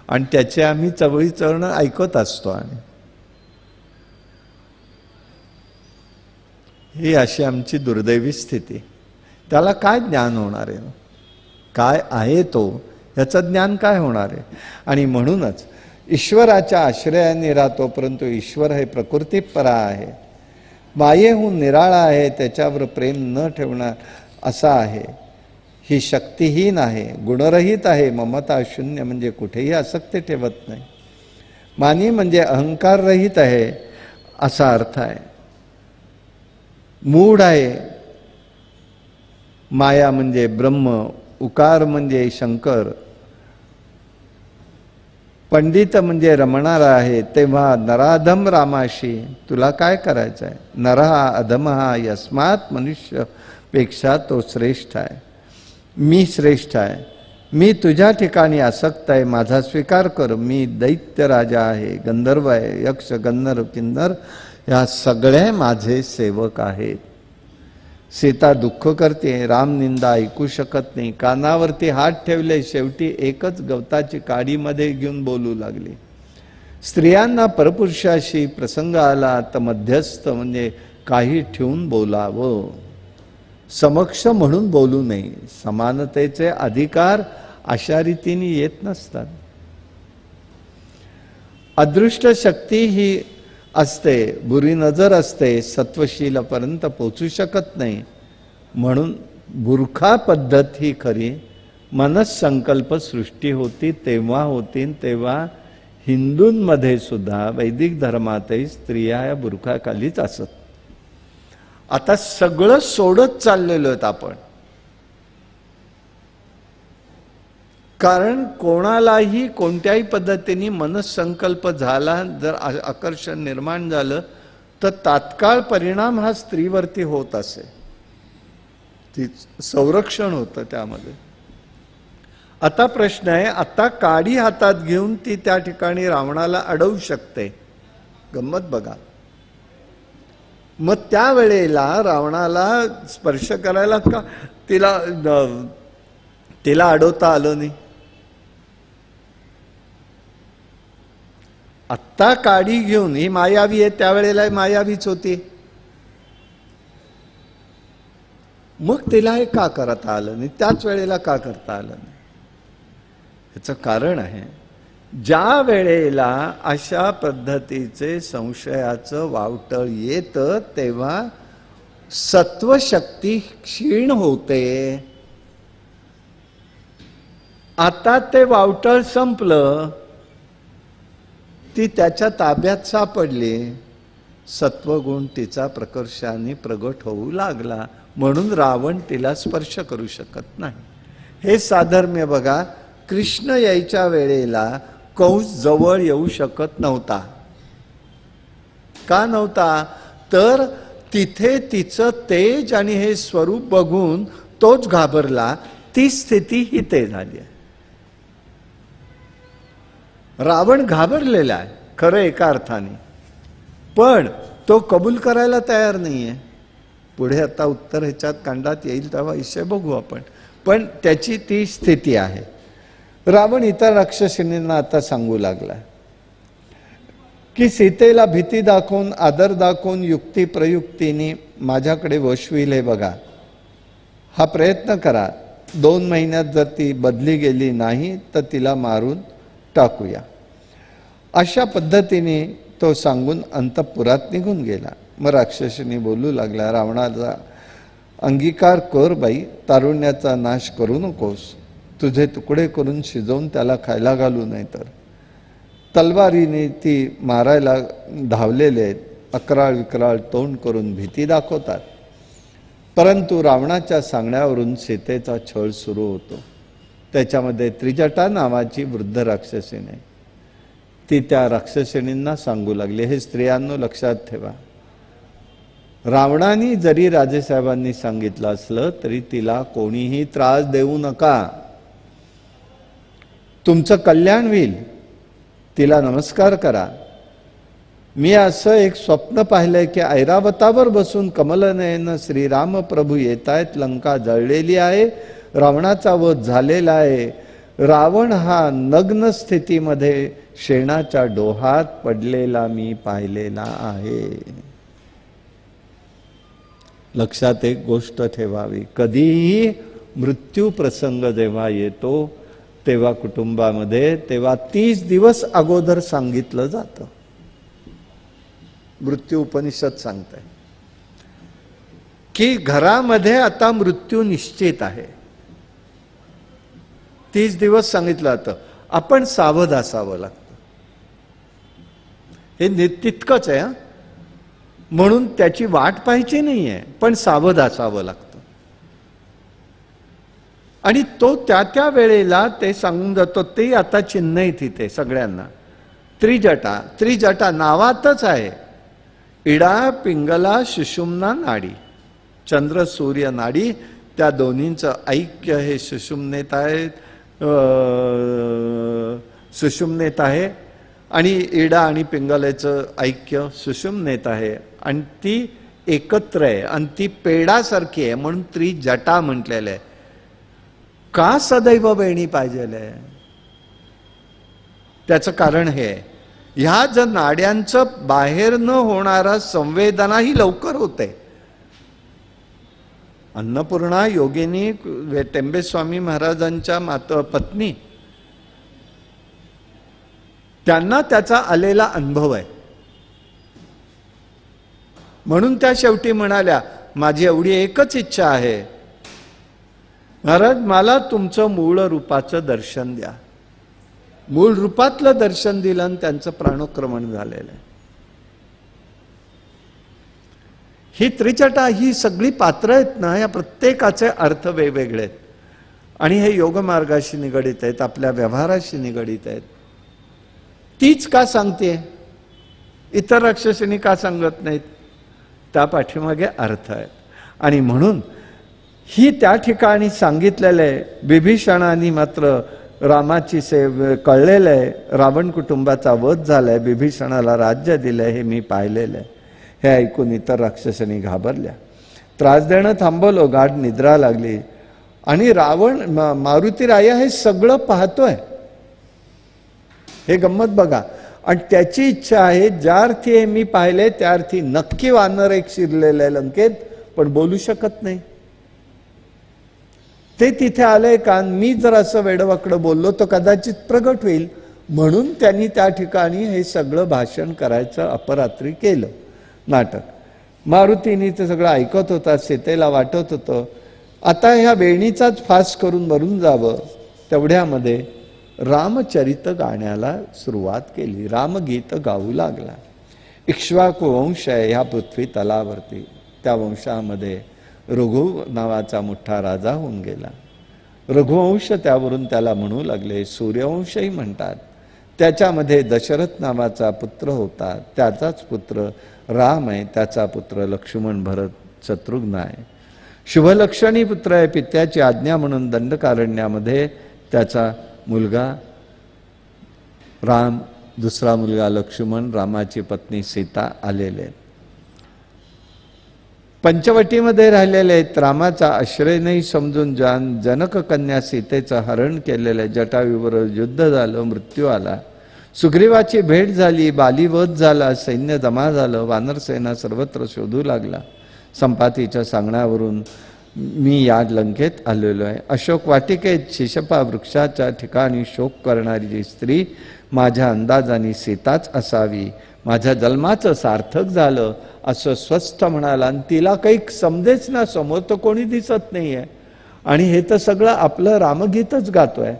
आणि त्याचे आम्ही चवळी चढणं ऐकत असतो. आणि ही अशी आमची दुर्दैवी स्थिती. त्याला काय ज्ञान होणार आहे? काय आहे तो, याचं ज्ञान काय होणार आहे? आणि म्हणूनच ईश्वराच्या आश्रयाने राहतो, परंतु ईश्वर हे प्रकृतीपरा आहे, मायेहून निराळा आहे, त्याच्यावर प्रेम न ठेवणार असा आहे. ही शक्तिहीन आहे, गुणरहित आहे, ममता शून्य म्हणजे कुठेही आसक्ती ठेवत नाही. मानी म्हणजे अहंकार रहित आहे असा अर्थ आहे. मूढ आहे, माया म्हणजे ब्रह्म, उकार म्हणजे शंकर, पंडित म्हणजे रमणारा आहे. तेव्हा नराधम रामाशी तुला काय करायचं आहे? नरहा अधमहा यस्मात मनुष्यपेक्षा तो श्रेष्ठ आहे. मी श्रेष्ठ आहे, मी तुझ्या ठिकाणी आसक्त आहे, माझा स्वीकार कर. मी दैत्य राजा आहे, गंधर्व आहे, यक्ष गंधर्व किन्नर या सगळे माझे सेवक आहेत. सीता दुःख करते, राम निंदा ऐकू शकत नाही, कानावरती हात ठेवले, शेवटी एकच गवताची काडीमध्ये घेऊन बोलू लागली. स्त्रियांना परपुरुषाशी प्रसंग आला तर मध्यस्थ म्हणजे काही ठेवून बोलावं. समक्ष म्हणून बोलू नये. समानतेचे अधिकार अशा रीतीने येत नसतात. अदृष्ट शक्ती ही असते, बुरी नजर असते, सत्वशीलापर्यंत पोचू शकत नाही. म्हणून बुरखा पद्धत ही खरी. मनसंकल्प सृष्टी होती तेव्हा होती, तेव्हा हिंदूंमध्ये सुद्धा वैदिक धर्मातही स्त्रिया या बुरखाखालीच असत. आता सगळं सोडत चाललेलो आहेत आपण. कारण कोणालाही कोणत्याही पद्धतीने मनसंकल्प झाला, जर आकर्षण निर्माण झालं तर तात्काळ परिणाम हा स्त्रीवरती होत असे. ती संरक्षण होतं त्यामध्ये. आता प्रश्न आहे, आता काडी हातात घेऊन ती त्या ठिकाणी रावणाला अडवू शकते. गंमत बघा. मग त्यावेळेला रावणाला स्पर्श करायला का तिला अडवता आलं नाही. आत्ता काडी घेऊन, ही मायावी आहे, त्यावेळेला मायावीच होती, मग तिला हे का करता आलं नाही, त्याच वेळेला का करता आलं नाही? ह्याचं कारण आहे, ज्या वेळेला अशा पद्धतीचे संशयाचं वावटळ येतं तेव्हा सत्वशक्ती क्षीण होते. आता ते वावटळ संपलं, ती त्याच्या ताब्यात सापडली, सत्वगुण तिचा प्रकर्षाने प्रगट होऊ लागला, म्हणून रावण तिला स्पर्श करू शकत नाही. हे साधर्म्य बघा. कृष्ण यायच्या वेळेला कंस जवळ येऊ शकत नव्हता. का नव्हता? तर तिथे तिचं तेज आणि हे स्वरूप बघून तोच घाबरला. ती स्थिती ही ते झाली आहे. रावण घाबरलेला आहे खरं एका अर्थाने, पण तो कबूल करायला तयार नाहीये. पुढे आता उत्तर ह्याच्यात कांडात येईल तेव्हा विषय बघू आपण. पण त्याची ती स्थिती आहे. रावण इतर राक्षसींना आता सांगू लागला की सीतेला भीती दाखवून, आदर दाखवून, युक्ती प्रयुक्तीने माझ्याकडे वशविले बघा. हा प्रयत्न करा. 2 महिन्यात जर ती बदली गेली नाही तर तिला मारून टाकूया. अशा पद्धतीने तो सांगून अंतःपुरात निघून गेला. मग राक्षसीने बोलू लागला, रावणाचा अंगीकार कर बाई, तारुण्याचा नाश करू नकोस. तुझे तुकडे करून शिजवून त्याला खायला घालू, नाही तर तलवारीने ती मारायला धावलेले आहेत. अकराळ विकराळ तोंड करून भीती दाखवतात. परंतु रावणाच्या सांगण्यावरून सीतेचा छळ सुरू होतो. त्याच्यामध्ये त्रिजटा नावाची वृद्ध राक्षसीने, ती त्या राक्षसिणींना सांगू लागली, हे स्त्रियांनो लक्षात ठेवा, रावणाने जरी राजेसाहेबांनी सांगितलं असलं तरी तिला कोणीही त्रास देऊ नका, तुमचं कल्याण होईल, तिला नमस्कार करा. मी असं एक स्वप्न पाहिलंय की ऐरावतावर बसून कमलनयन श्रीराम प्रभू येत आहेत. लंका जळलेली आहे, रावणाचा वध झालेला आहे. रावण हा नग्न स्थितीमध्ये शेणाच्या डोहात पडलेला मी पाहिलेला आहे. लक्षात एक गोष्ट ठेवावी, कधीही मृत्यू प्रसंग जेव्हा येतो तेव्हा कुटुंबामध्ये, तेव्हा 30 दिवस अगोदर सांगितलं जातं. मृत्यू उपनिषद सांगताय की घरामध्ये आता मृत्यू निश्चित आहे. 30 दिवस सांगितलं जातं. आपण सावध असावं लागतं. हे तितकंच आहे. म्हणून त्याची वाट पाहायची नाहीये, पण सावध असावं लागतं. आणि तो त्या वेळेला ते सांगून जातो. ते आता चिन्ह आहे तिथे सगळ्यांना. त्रिजटा नावातच आहे. इडा पिंगला सुषुम्ना नाडी, चंद्र सूर्य नाडी, त्या दोन्हींचं ऐक्य हे सुषुम्नेत आहे आणि इडा आणि पिंगलेचं ऐक्य सुषुम्नेत आहे आणि ती एकत्र आहे आणि ती पेडासारखी आहे, म्हणून त्रिजटा म्हटलेलं आहे. का सदैव वेणी पाहिजे? त्याचं कारण हे आहे, ह्या जर नाड्यांचं बाहेर न होणारा संवेदना ही लवकर होते. अन्नपूर्णा योगिनी टेंबेस्वामी महाराजांच्या पत्नी, त्यांना त्याचा आलेला अनुभव आहे. म्हणून त्या शेवटी म्हणाल्या, माझी एवढी एकच इच्छा आहे महाराज, मला तुमचं मूळ रूपाचं दर्शन द्या. मूळ रूपातलं दर्शन दिलं आणि त्यांचं प्राणोक्रमण झालेलं आहे. ही त्रिजटा, ही सगळी पात्र आहेत ना, या प्रत्येकाचे अर्थ वेगवेगळे आहेत आणि हे योगमार्गाशी निगडित आहेत, आपल्या व्यवहाराशी निगडित आहेत. तीच का सांगते, इतर राक्षसींनी का सांगत नाहीत? त्या पाठीमागे अर्थ आहेत. आणि म्हणून ही त्या ठिकाणी सांगितलेलं आहे. विभीषणाने मात्र रामाची कळलेलं आहे, रावण कुटुंबाचा वध झालाय, विभीषणाला राज्य दिलंय, हे मी पाहिलेलं आहे. हे ऐकून इतर राक्षसांनी घाबरल्या. त्रास देणं थांबवलं, गाढ निद्रा लागली. आणि रावण मारुतीराया हे सगळं पाहतोय. हे गंमत बघा. आणि त्याची इच्छा आहे, ज्या अर्थी हे मी पाहिले त्या अर्थी नक्की वानर एक शिरलेलं आहे लंकेत, पण बोलू शकत नाही. ते तिथे आलंय का, मी जर असं वेडवाकडं बोललो तर कदाचित प्रगट होईल. म्हणून त्यांनी त्या ठिकाणी हे सगळं भाषण करायचं अपरात्री केलं नाटक. मारुतीने ते सगळं ऐकत होता. सीतेला वाटत होतं आता ह्या वेणीचाच फास करून मरून जावं. तेवढ्यामध्ये रामचरित गाण्याला सुरुवात केली. रामगीत गाऊ लागला. इक्ष्वाकू वंश आहे ह्या पृथ्वी तलावरती. त्या वंशामध्ये रघु नावाचा मोठा राजा होऊन गेला. रघुवंश त्यावरून त्याला म्हणू लागले. सूर्यवंशही म्हणतात. त्याच्यामध्ये दशरथ नावाचा पुत्र होता, त्याचाच पुत्र राम आहे. त्याचा पुत्र लक्ष्मण, भरत, शत्रुघ्न आहे. शुभलक्षणी पुत्र आहे. पित्याची आज्ञा म्हणून दंडकारण्यामध्ये त्याचा मुलगा राम, दुसरा मुलगा लक्ष्मण, रामाची पत्नी सीता आलेले. पंचवटीमध्ये राहिलेले आहेत. रामाचा आश्रय नाही समजून जनक कन्या सीतेचं हरण केलेलं आहे. जटायूवर युद्ध झालं, मृत्यू आला. सुग्रीवाची भेट झाली, बालीवध झाला, सैन्य जमा झालं, वानरसेना सर्वत्र शोधू लागला. संपातीच्या सांगण्यावरून मी या लंकेत आलेलो आहे. अशोक वाटिकेत शिशपा वृक्षाच्या ठिकाणी शोक करणारी जी स्त्री माझ्या अंदाजाने सीताच असावी. माझ्या जन्माचं सार्थक झालं असं स्वस्थ म्हणाला. आणि तिला काही समजेच ना, समोर तर कोणी दिसत नाहीये आणि हे तर सगळं आपलं रामगीतच गातोय.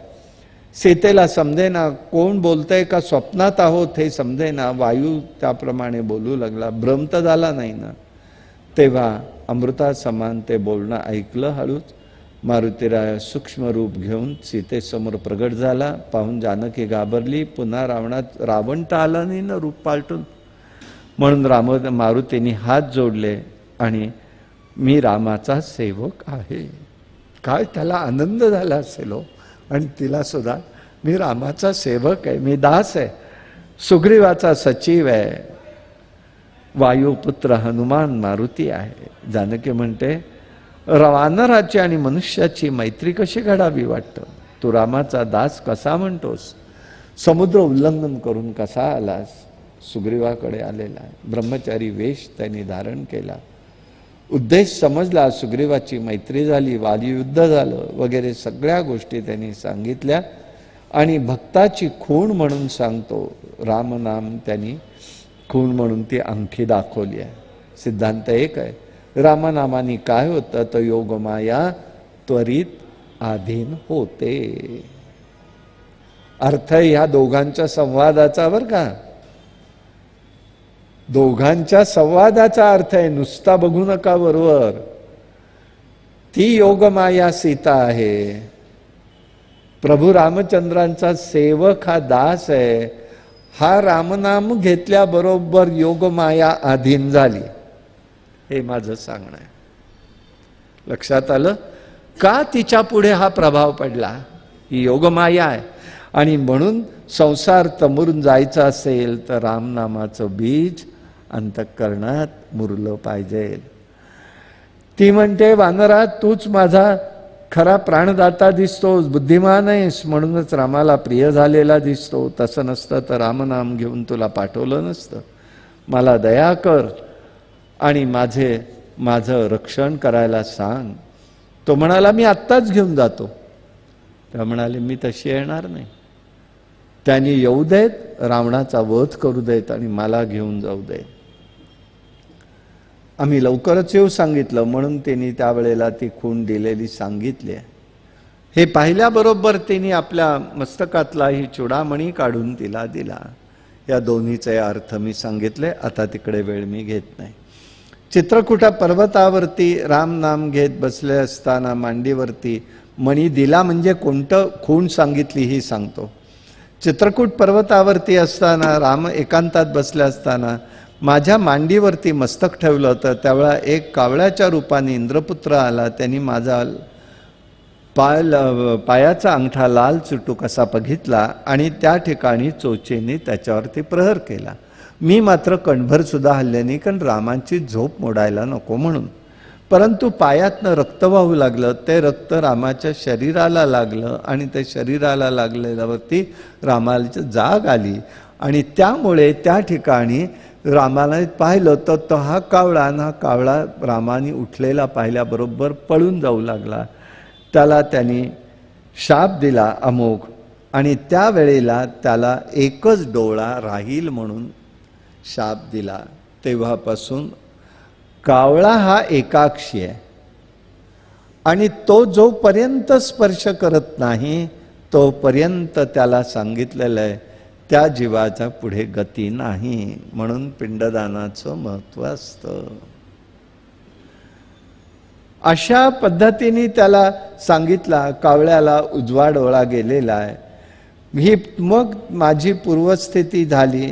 सीतेला समजेना कोण बोलतंय का स्वप्नात आहोत हे समजेना. वायू त्याप्रमाणे बोलू लागला. भ्रम तर झाला नाही ना. तेव्हा अमृता समान ते बोलणं ऐकलं. हळूच मारुतीराय सूक्ष्म रूप घेऊन सीतेसमोर प्रगट झाला. पाहून जानकी घाबरली. पुन्हा रावण तर आला नाही ना रूप पालटून. म्हणून मारुतीने हात जोडले आणि मी रामाचा सेवक आहे. काय त्याला आनंद झाला असेल हो. आणि तिला सुद्धा मी रामाचा सेवक आहे, मी दास आहे, सुग्रीवाचा सचिव आहे, वायुपुत्र हनुमान मारुती आहे. जानकी म्हणते वानराची आणि मनुष्याची मैत्री कशी घडावी वाटतं. तू रामाचा दास कसा म्हणतोस. समुद्र उल्लंघन करून कसा आलास. सुग्रीवाकडे आलेला आहे. ब्रह्मचारी वेश त्यांनी धारण केला. उद्देश समजला. सुग्रीवाची मैत्री झाली, वालीयुद्ध झालं वगैरे सगळ्या गोष्टी त्यांनी सांगितल्या. आणि भक्ताची खूण म्हणून सांगतो रामनाम त्यांनी खूण म्हणून ती अंगठी दाखवली आहे. सिद्धांत एक आहे. रामनामाने काय होतं तर योगमाया त्वरित आधीन होते. अर्थ ह्या दोघांच्या संवादाचा बर का, दोघांच्या संवादाचा अर्थ आहे. नुसता बघू नका बरोबर. ती योगमाया सीता आहे. प्रभू रामचंद्रांचा सेवक हा दास आहे. हा रामनाम घेतल्याबरोबर योगमाया अधीन झाली. हे माझं सांगणं आहे. लक्षात आलं का तिच्या पुढे हा प्रभाव पडला. ही योगमाया आहे. आणि म्हणून संसार तमरून जायचा असेल तर रामनामाचं बीज अंतःकरणात मुरलं पाहिजे. ती म्हणते वानरा तूच माझा खरा प्राणदाता दिसतोस, बुद्धिमान आहेस, म्हणूनच रामाला प्रिय झालेला दिसतो. तसं नसतं तर रामनाम घेऊन तुला पाठवलं नसतं. मला दया कर आणि माझे माझं रक्षण करायला सांग. तो म्हणाला मी आत्ताच घेऊन जातो. त्या म्हणाले मी तशी येणार नाही, त्यांनी येऊ देत, रावणाचा वध करू देत आणि मला घेऊन जाऊ दे. आम्ही लवकरच येऊ सांगितलं, म्हणून त्यांनी त्यावेळेला ती खूण दिलेली सांगितली. हे पाहिल्याबरोबर त्यांनी आपल्या मस्तकातला ही चुडामणी काढून तिला दिला. या दोन्हीचे अर्थ मी सांगितले, आता तिकडे वेळ मी घेत नाही. चित्रकूट पर्वतावरती राम नाम घेत बसले असताना मांडीवरती मणी दिला, म्हणजे कोणतं खूण सांगितली ही सांगतो. चित्रकूट पर्वतावरती असताना राम एकांतात बसले असताना माझ्या मांडीवरती मस्तक ठेवलं होतं. त्यावेळा एक कावळ्याच्या रूपाने इंद्रपुत्र आला. त्यांनी माझा पायाचा अंगठा लाल चुटूक असा बघितला आणि त्या ठिकाणी चोचेने त्याच्यावरती प्रहार केला. मी मात्र कणभर सुद्धा हल्ले नाही, कारण रामांची झोप मोडायला नको म्हणून. परंतु पायातनं रक्त वाहू लागलं. ते रक्त रामाच्या शरीराला लागलं आणि ते शरीराला लागल्यावरती रामाला जाग आली आणि त्यामुळे त्या ठिकाणी रामाला पाहिलं तर हा कावळा रामाने उठलेला पाहिल्याबरोबर पळून जाऊ लागला. त्याला त्यांनी शाप दिला अमोघ, आणि त्यावेळेला त्याला एकच डोळा राहील म्हणून शाप दिला. तेव्हापासून कावळा हा एकाक्षी आहे आणि तो जोपर्यंत स्पर्श करत नाही तोपर्यंत त्याला सांगितलेलं आहे त्या जीवाच्या पुढे गती नाही. म्हणून पिंडदानाचं महत्त्व असतं. अशा पद्धतीने त्याला सांगितला. कावळ्याला उजवा डोळा गेलेला आहे. ही मग माझी पूर्वस्थिती झाली.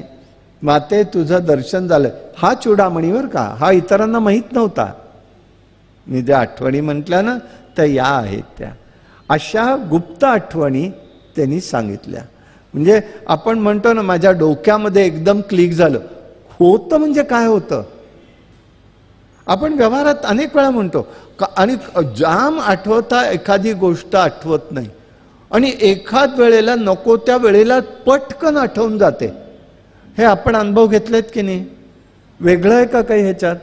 माते तुझं दर्शन झालं. हा चुडामणीवर का, हा इतरांना माहीत नव्हता. मी ज्या आठवणी म्हटल्या ना त्या या आहेत त्या. अशा गुप्त आठवणी त्यांनी सांगितल्या. म्हणजे आपण म्हणतो ना माझ्या डोक्यामध्ये एकदम क्लिक झालं. होतं म्हणजे काय होतं, आपण व्यवहारात अनेक वेळा म्हणतो आणि जाम आठवता एखादी गोष्ट आठवत नाही आणि एखाद वेळेला नको त्या वेळेला पटकन आठवून जाते. हे आपण अनुभव घेतलेत की नाही? वेगळं आहे का काही ह्याच्यात?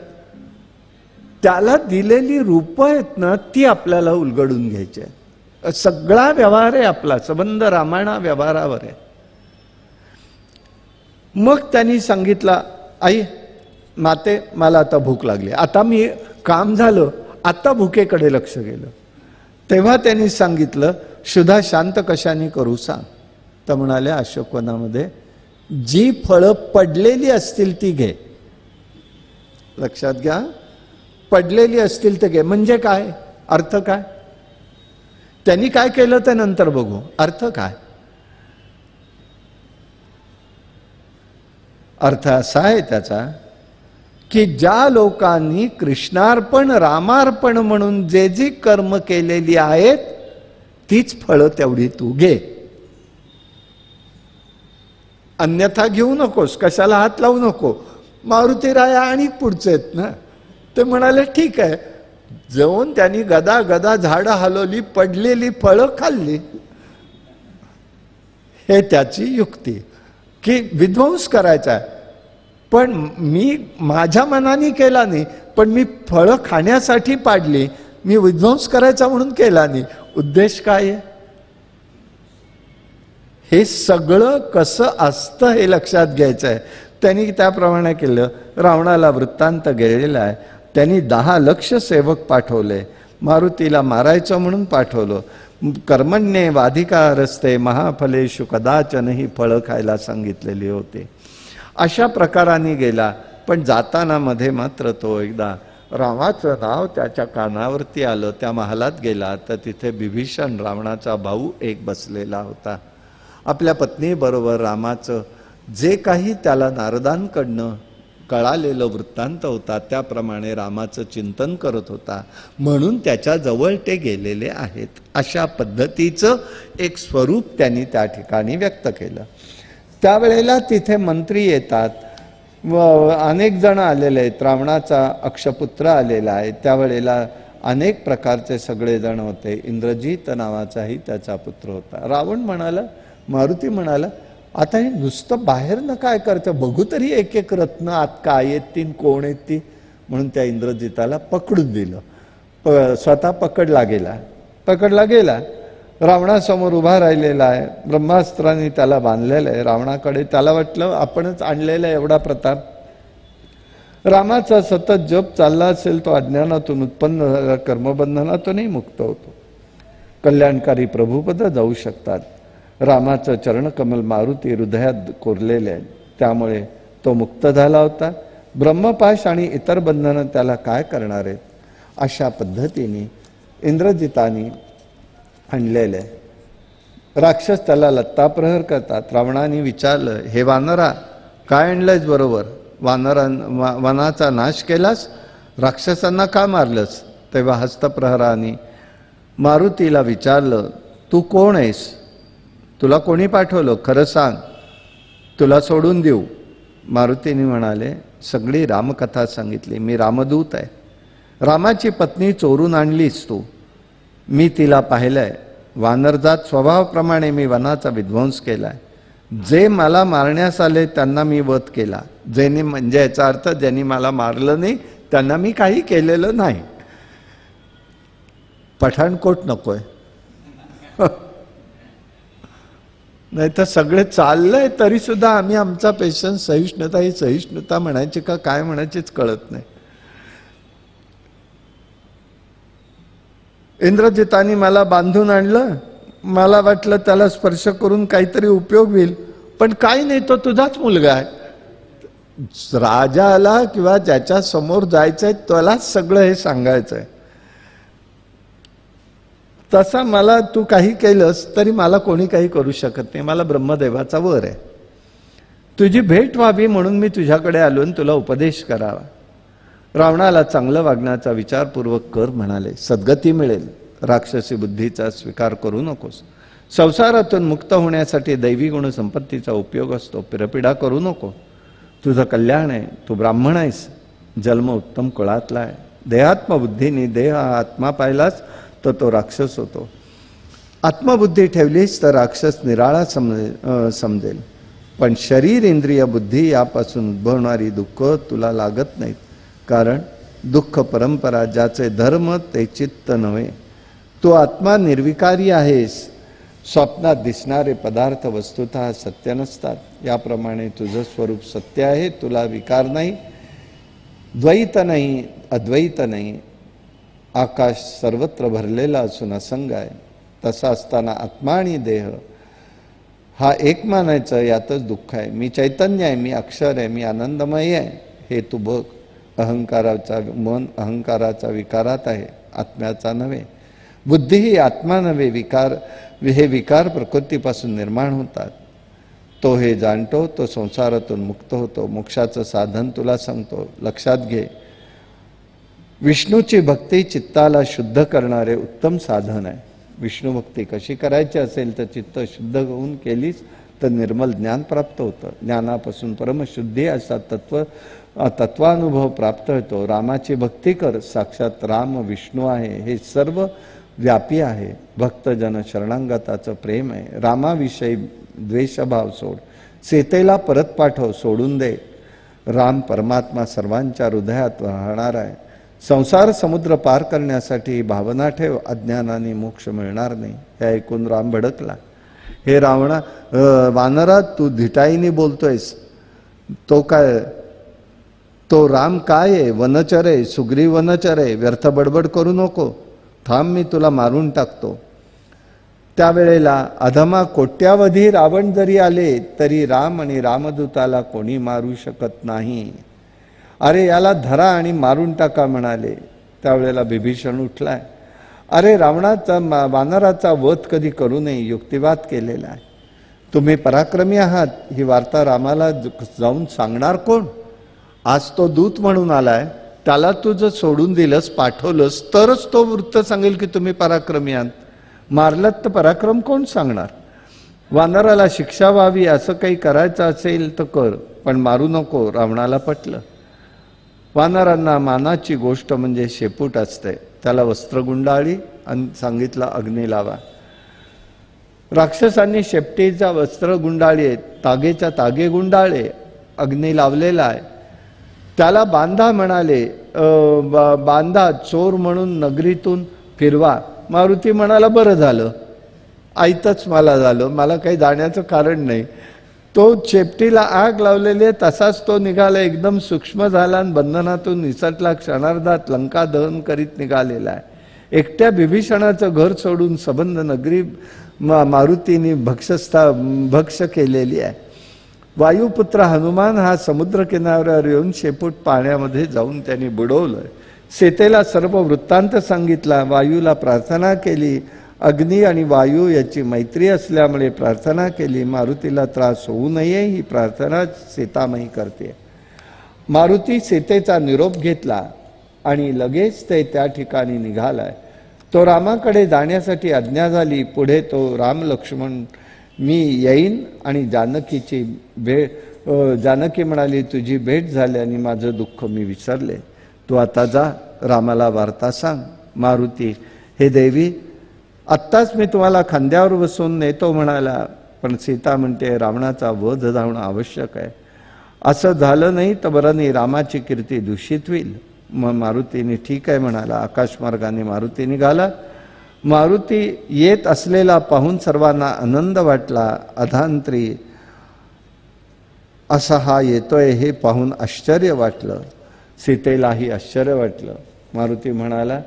त्याला दिलेली रूप आहेत ना ती आपल्याला उलगडून घ्यायची आहे. सगळा व्यवहार आहे आपला, संबंध रामायणा व्यवहारावर आहे. मग त्यांनी सांगितलं आई माते मला आता भूक लागली, आता मी काम झालं, आता भुकेकडे लक्ष गेलं. तेव्हा त्यांनी सांगितलं शुद्धा शांत कशाने करू सांग. तर म्हणाले अशोकवनामध्ये जी फळं पडलेली असतील ती घे. लक्षात घ्या, पडलेली असतील ते घे. म्हणजे काय अर्थ काय? त्यांनी काय केलं ते नंतर बघू. अर्थ काय? अर्थ असा आहे त्याचा की ज्या लोकांनी कृष्णार्पण रामार्पण म्हणून जे जी कर्म केलेली आहेत तीच फळं तेवढी तू घे, अन्यथा घेऊ नकोस, कशाला हात लावू नको. मारुतीराया आणि पुढचे आहेत ना, ते म्हणाले ठीक आहे. जाऊन त्यांनी गदा गदा झाडं हलवली, पडलेली फळं खाल्ली. हे त्याची युक्ती की विध्वंस करायचा आहे, पण मी माझ्या मनाने केला नाही, पण मी फळं खाण्यासाठी पाडली, मी विध्वंस करायचा म्हणून केला नाही. उद्देश काय आहे? हे सगळं कसं असतं हे लक्षात घ्यायचं आहे. त्यांनी त्याप्रमाणे केलं. रावणाला वृत्तांत गेलेला आहे. त्यांनी 10 लक्ष सेवक पाठवले. मारुतीला मारायचं म्हणून पाठवलं. कर्मण्ये वाधिकारस्ते महाफलेषु कदाचन ही फळं खायला सांगितलेली होते. अशा प्रकाराने गेला. पण जाताना मध्ये मात्र तो एकदा रामाचं नाव त्याच्या कानावरती आलं. त्या महालात गेला तर तिथे बिभीषण रावणाचा भाऊ एक बसलेला होता. आपल्या पत्नीबरोबर रामाचं जे काही त्याला नारदांकडनं कळालेलं वृत्तांत होता त्याप्रमाणे रामाचं चिंतन करत होता, म्हणून त्याच्या जवळ ते गेलेले आहेत. अशा पद्धतीचं एक स्वरूप त्यांनी त्या ठिकाणी व्यक्त केलं. त्यावेळेला तिथे मंत्री येतात व अनेक जण आलेले आहेत. रावणाचा अक्षपुत्र आलेला आहे. त्यावेळेला अनेक प्रकारचे सगळे जण होते. इंद्रजित नावाचाही त्याचा पुत्र होता. रावण म्हणाला, मारुती म्हणाला आता हे नुसतं बाहेर न काय करतं, बघू तरी एक एक रत्न आत काय येतील कोण येतील. म्हणून त्या इंद्रजिताला पकडून दिलं. स्वतः पकडला गेला. रावणासमोर उभा राहिलेला आहे, ब्रह्मास्त्राने त्याला बांधलेलं आहे. रावणाकडे त्याला वाटलं आपणच आणलेला एवढा प्रताप. रामाचा सतत जप चालला असेल, तो अज्ञानातून उत्पन्न झालेला कर्मबंधनातूनही मुक्त होतो. कल्याणकारी प्रभुपद जाऊ शकतात. रामाचं चरणकमल मारुती हृदयात कोरलेले आहे, त्यामुळे तो मुक्त झाला होता. ब्रह्मपाश आणि इतर बंधनं त्याला काय करणार आहेत, अशा पद्धतीने इंद्रजिताने आणलेले. राक्षस त्याला लत्ताप्रहर करतात. रावणाने विचारलं, हे वानरा काय आणलंयस बरोबर? वनाचा नाश केलास, राक्षसांना का मारलंस? तेव्हा हस्तप्रहराने मारुतीला विचारलं, तू कोण आहेस? तुला कोणी पाठवलं? खरं सांग, तुला सोडून देऊ. मारुतीने म्हणाले, सगळी रामकथा सांगितली. मी रामदूत आहे. रामाची पत्नी चोरून आणलीस तू, मी तिला पाहिलंय. वानरजात स्वभावाप्रमाणे मी वनाचा विध्वंस केलाय. जे मला मारण्यास आले त्यांना मी वध केला. ज्यांनी, म्हणजे याचा अर्थ ज्यांनी मला मारलं नाही त्यांना मी काही केलेलं नाही. पठाणकोट नकोय. नाही तर सगळे चाललंय तरी सुद्धा आम्ही आमचा पेशन्स, सहिष्णुता, ही सहिष्णुता म्हणायची का काय म्हणायचीच कळत नाही. इंद्रजिताने मला बांधून आणलं. मला वाटलं त्याला स्पर्श करून काहीतरी उपयोग होईल, पण काही नाही, तो तुझाच मुलगा आहे. राजाला किंवा ज्याच्या समोर जायचंय त्यालाच सगळं हे सांगायचंय. तसा मला तू काही केलंस तरी मला कोणी काही करू शकत नाही. मला ब्रह्मदेवाचा वर आहे. तुझी भेट व्हावी म्हणून मी तुझ्याकडे आलो आणि तुला उपदेश करावा. रावणाला चांगलं वागण्याचा विचारपूर्वक कर म्हणाले. सद्गती मिळेल. राक्षसी बुद्धीचा स्वीकार करू नकोस. संसारातून मुक्त होण्यासाठी दैवी गुण संपत्तीचा उपयोग असतो. पिरपिडा करू नको. तुझं कल्याण आहे. तू ब्राह्मण आहेस. जन्म उत्तम कुळातला आहे. देहात्मबुद्धीने देह हा आत्मा पाहिलास तर तो राक्षस होतो. आत्मबुद्धी ठेवलीस तर राक्षस निराळा समजेल. पण शरीर, इंद्रिय, बुद्धी यापासून उद्भवणारी दुःख तुला लागत नाहीत. कारण दुःख परंपरा, ज्याचे धर्म ते चित्त नव्हे. तू आत्मा निर्विकारी आहेस. स्वप्नात दिसणारे पदार्थ वस्तुतः सत्य नसतात. याप्रमाणे तुझं स्वरूप सत्य आहे. तुला विकार नाही, द्वैत नाही, अद्वैत नाही. आकाश सर्वत्र भरलेला असून असंग आहे. तसा असताना आत्मा आणि देह हा एक मानायचं, यातच दुःख आहे. मी चैतन्य आहे, मी अक्षर आहे, मी आनंदमय आहे, हे तू बघ. अहंकाराचा मन अहंकाराचा विकारात आहे, आत्म्याचा नव्हे. बुद्धी ही आत्मा नव्हे. हे विकार प्रकृतीपासून निर्माण होतात. तो हे जाणतो, तो संसारातून मुक्त होतो. मोक्षाचं साधन तुला सांगतो, लक्षात घे. विष्णूची भक्ती चित्ताला शुद्ध करणारे उत्तम साधन आहे. विष्णू भक्ती कशी करायची असेल तर चित्त शुद्ध होऊन केलीच तर निर्मल ज्ञान प्राप्त होतं. ज्ञानापासून परमशुद्धी असा तत्वानुभव प्राप्त होतो. रामाची भक्ती कर. साक्षात राम विष्णू आहे, हे सर्व व्यापी आहे. भक्तजन शरणांगताचं प्रेम आहे. रामाविषयी द्वेषभाव सोड. सीतेला परत पाठव, सोडून दे. राम परमात्मा सर्वांच्या हृदयात राहणार आहे. संसार समुद्र पार करण्यासाठी भावना ठेव. अज्ञानाने मोक्ष मिळणार नाही. हे ऐकून राम भडकला. हे रावणा, वानरा, तू धिटाईने बोलतोयस. तो राम काय आहे? वनचर आहे, सुग्रीव वनचर आहे. व्यर्थ बडबड करू नको. थांब, मी तुला मारून टाकतो. त्यावेळेला अधमा कोट्यावधी रावण जरी आले तरी राम आणि रामदूताला कोणी मारू शकत नाही. अरे याला धरा आणि मारून टाका म्हणाले. त्यावेळेला विभीषण उठलाय. अरे रावणाचा वानराचा वध कधी करू नये, युक्तिवाद केलेला आहे. तुम्ही पराक्रमी आहात ही वार्ता रामाला जाऊन सांगणार कोण? आज तो दूत म्हणून आलाय, त्याला तू जर सोडून दिलंस, पाठवलंस, तरच तो वृत्त सांगेल की तुम्ही पराक्रमी आहात. मारलत तर पराक्रम कोण सांगणार? वानराला शिक्षा व्हावी असं काही करायचं असेल तर कर, पण मारू नको. रावणाला पटलं. वानरांना मानाची गोष्ट म्हणजे शेपूट असते. त्याला वस्त्र गुंडाळी आणि सांगितलं अग्नी लावा. राक्षसांनी शेपटीचा वस्त्र गुंडाळी, तागेच्या तागे गुंडाळे, अग्नी लावलेला आहे. त्याला बांधा म्हणाले. बांधा, चोर म्हणून नगरीतून फिरवा. मारुती म्हणाला बरं झालं, आयतच मला झालं, मला काही जाण्याचं कारण नाही. तो चेपटीला आग लावलेली आहे तसाच तो निघाला, एकदम सूक्ष्म झाला आणि बंधनातून निसटला. क्षणार्धात लंका दहन करीत निघालेला आहे. एकट्या बिभीषणाचं घर सोडून सबंध नगरी मारुतीने भक्ष केलेली आहे. वायुपुत्र हनुमान हा समुद्र किनाऱ्यावर येऊन शेपूट पाण्यामध्ये जाऊन त्यांनी बुडवलं. सीतेला सर्व वृत्तांत सांगितला, वायूला प्रार्थना केली. अग्नी आणि वायू याची मैत्री असल्यामुळे प्रार्थना केली. मारुतीला त्रास होऊ नये ही प्रार्थना सीतामाई करते. मारुती सीतेचा निरोप घेतला आणि लगेच ते त्या ठिकाणी निघालाय. तो रामाकडे जाण्यासाठी आज्ञा झाली. पुढे तो राम लक्ष्मण मी येईन आणि जानकीची जानकी म्हणाली तुझी भेट झाल्याने माझं दुःख मी विसरले, तू आता जा रामाला वार्ता सांग. मारुती हे देवी, आत्ताच मी तुम्हाला खांद्यावर बसून नेतो म्हणाला, पण सीता म्हणते रावणाचा वध जाणं आवश्यक आहे. असं झालं नाही तर बरं नाही, रामाची कीर्ती दूषित होईल. मग मारुतीने ठीक आहे म्हणाला. आकाशमार्गाने मारुती निघाला. मारुती येत असलेला पाहून सर्वांना आनंद वाटला. अधांतरी असा हा येतोय हे पाहून आश्चर्य वाटलं. सीतेलाही आश्चर्य वाटलं. मारुती म्हणाला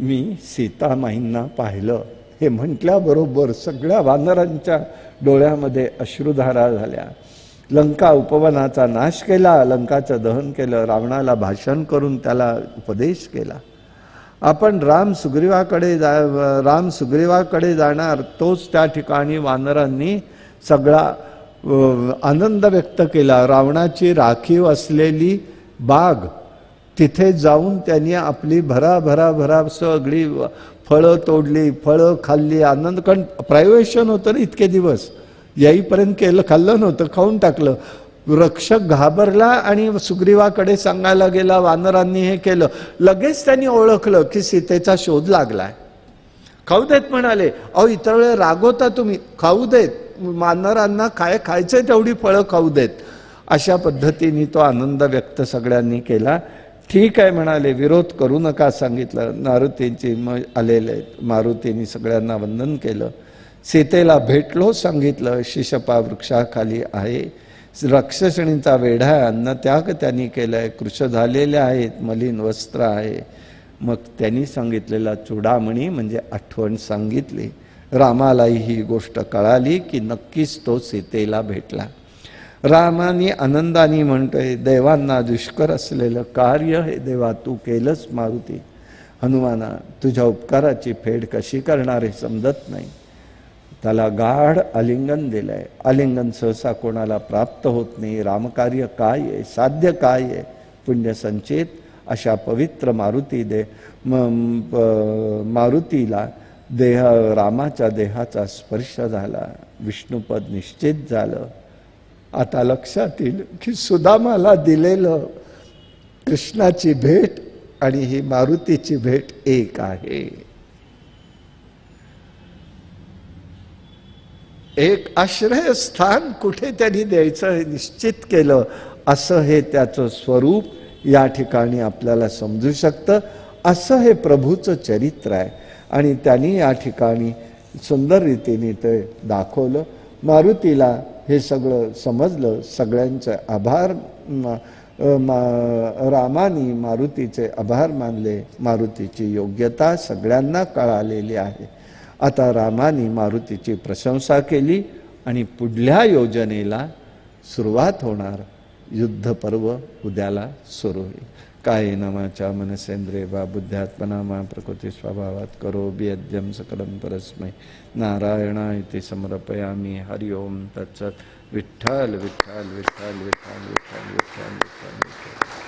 मी सीतामाईंना पाहिलं. हे म्हटल्याबरोबर सगळ्या वानरांच्या डोळ्यामध्ये अश्रुधारा झाल्या. लंका उपवनाचा नाश केला, लंकाचं दहन केलं, रावणाला भाषण करून त्याला उपदेश केला. आपण राम सुग्रीवाकडे जाणार, तोच त्या ठिकाणी वानरांनी सगळा आनंद व्यक्त केला. रावणाची राखीव असलेली बाग तिथे जाऊन त्यांनी आपली भरा सगळी फळं तोडली, फळं खाल्ली, आनंद. कारण प्रायवेशन होतं ना इतके दिवस, येईपर्यंत खाल्लं नव्हतं, खाऊन टाकलं. रक्षक घाबरला आणि सुग्रीवाकडे सांगायला गेला वानरांनी हे केलं. लगेच त्यांनी ओळखलं की सीतेचा शोध लागलाय. खाऊ देत म्हणाले. अहो इतर वेळे रागवता तुम्ही, खाऊ देत, वानरांना खायचं तेवढी फळं खाऊ देत. अशा पद्धतीने तो आनंद व्यक्त सगळ्यांनी केला. ठीक आहे म्हणाले, विरोध करू नका सांगितलं. मारुतींची आलेले मारुतींनी सगळ्यांना वंदन केलं. सीतेला भेटलो सांगितलं. शिशपा वृक्षाखाली आहे. राक्षसणींचा वेढा आहे, अन्नत्याग त्यांनी केलाय, कृश झालेले आहेत, मलिन वस्त्र आहे. मग त्यांनी सांगितलेला चूडामणी म्हणजे आठवण सांगितली. रामालाही ही गोष्ट कळाली की नक्कीच तो सीतेला भेटला. रामाने आनंदाने म्हणतोय देवांना दुष्कर असलेलं कार्य हे देवा तू केलंच मारुती. हनुमाना तुझ्या उपकाराची फेड कशी करणार हे समजत नाही. त्याला गाढ आलिंगन दिलंय. आलिंगन सहसा कोणाला प्राप्त होत नाही. रामकार्य काय आहे, साध्य काय आहे, पुण्य संचित अशा पवित्र मारुतीला रामाच्या देहाचा स्पर्श झाला. विष्णुपद निश्चित झालं. आता लक्षात येईल की सुदामाला दिलेलं कृष्णाची भेट आणि ही मारुतीची भेट एक आहे. एक आश्रयस्थान कुठे त्यांनी द्यायचं हे निश्चित केलं. असं हे त्याचं स्वरूप या ठिकाणी आपल्याला समजू शकतं. असं हे प्रभूचं चरित्र आहे आणि त्यांनी या ठिकाणी सुंदर रीतीने ते दाखवलं. मारुतीला हे सगळं समजलं. सगळ्यांचे आभार रामानी मारुतीचे आभार मानले. मारुतीची योग्यता सगळ्यांना कळालेली आहे. आता रामानी मारुतीची प्रशंसा केली आणि पुढल्या योजनेला सुरुवात होणार. युद्ध पर्व उद्याला सुरू होईल. कायेन वाचा मनसेंद्रिय वा बुद्ध्यात्मना मा प्रकृती स्वभावात करोमि यद्यं सकलं परस्मै नारायणाय समर्पयामि. हरि ओम तत्सत्. विठ्ठल विठ्ठल विठ्ठल विठ्ठल विठ्ठल विठ्ठल विठ्ठल विठ्ठल.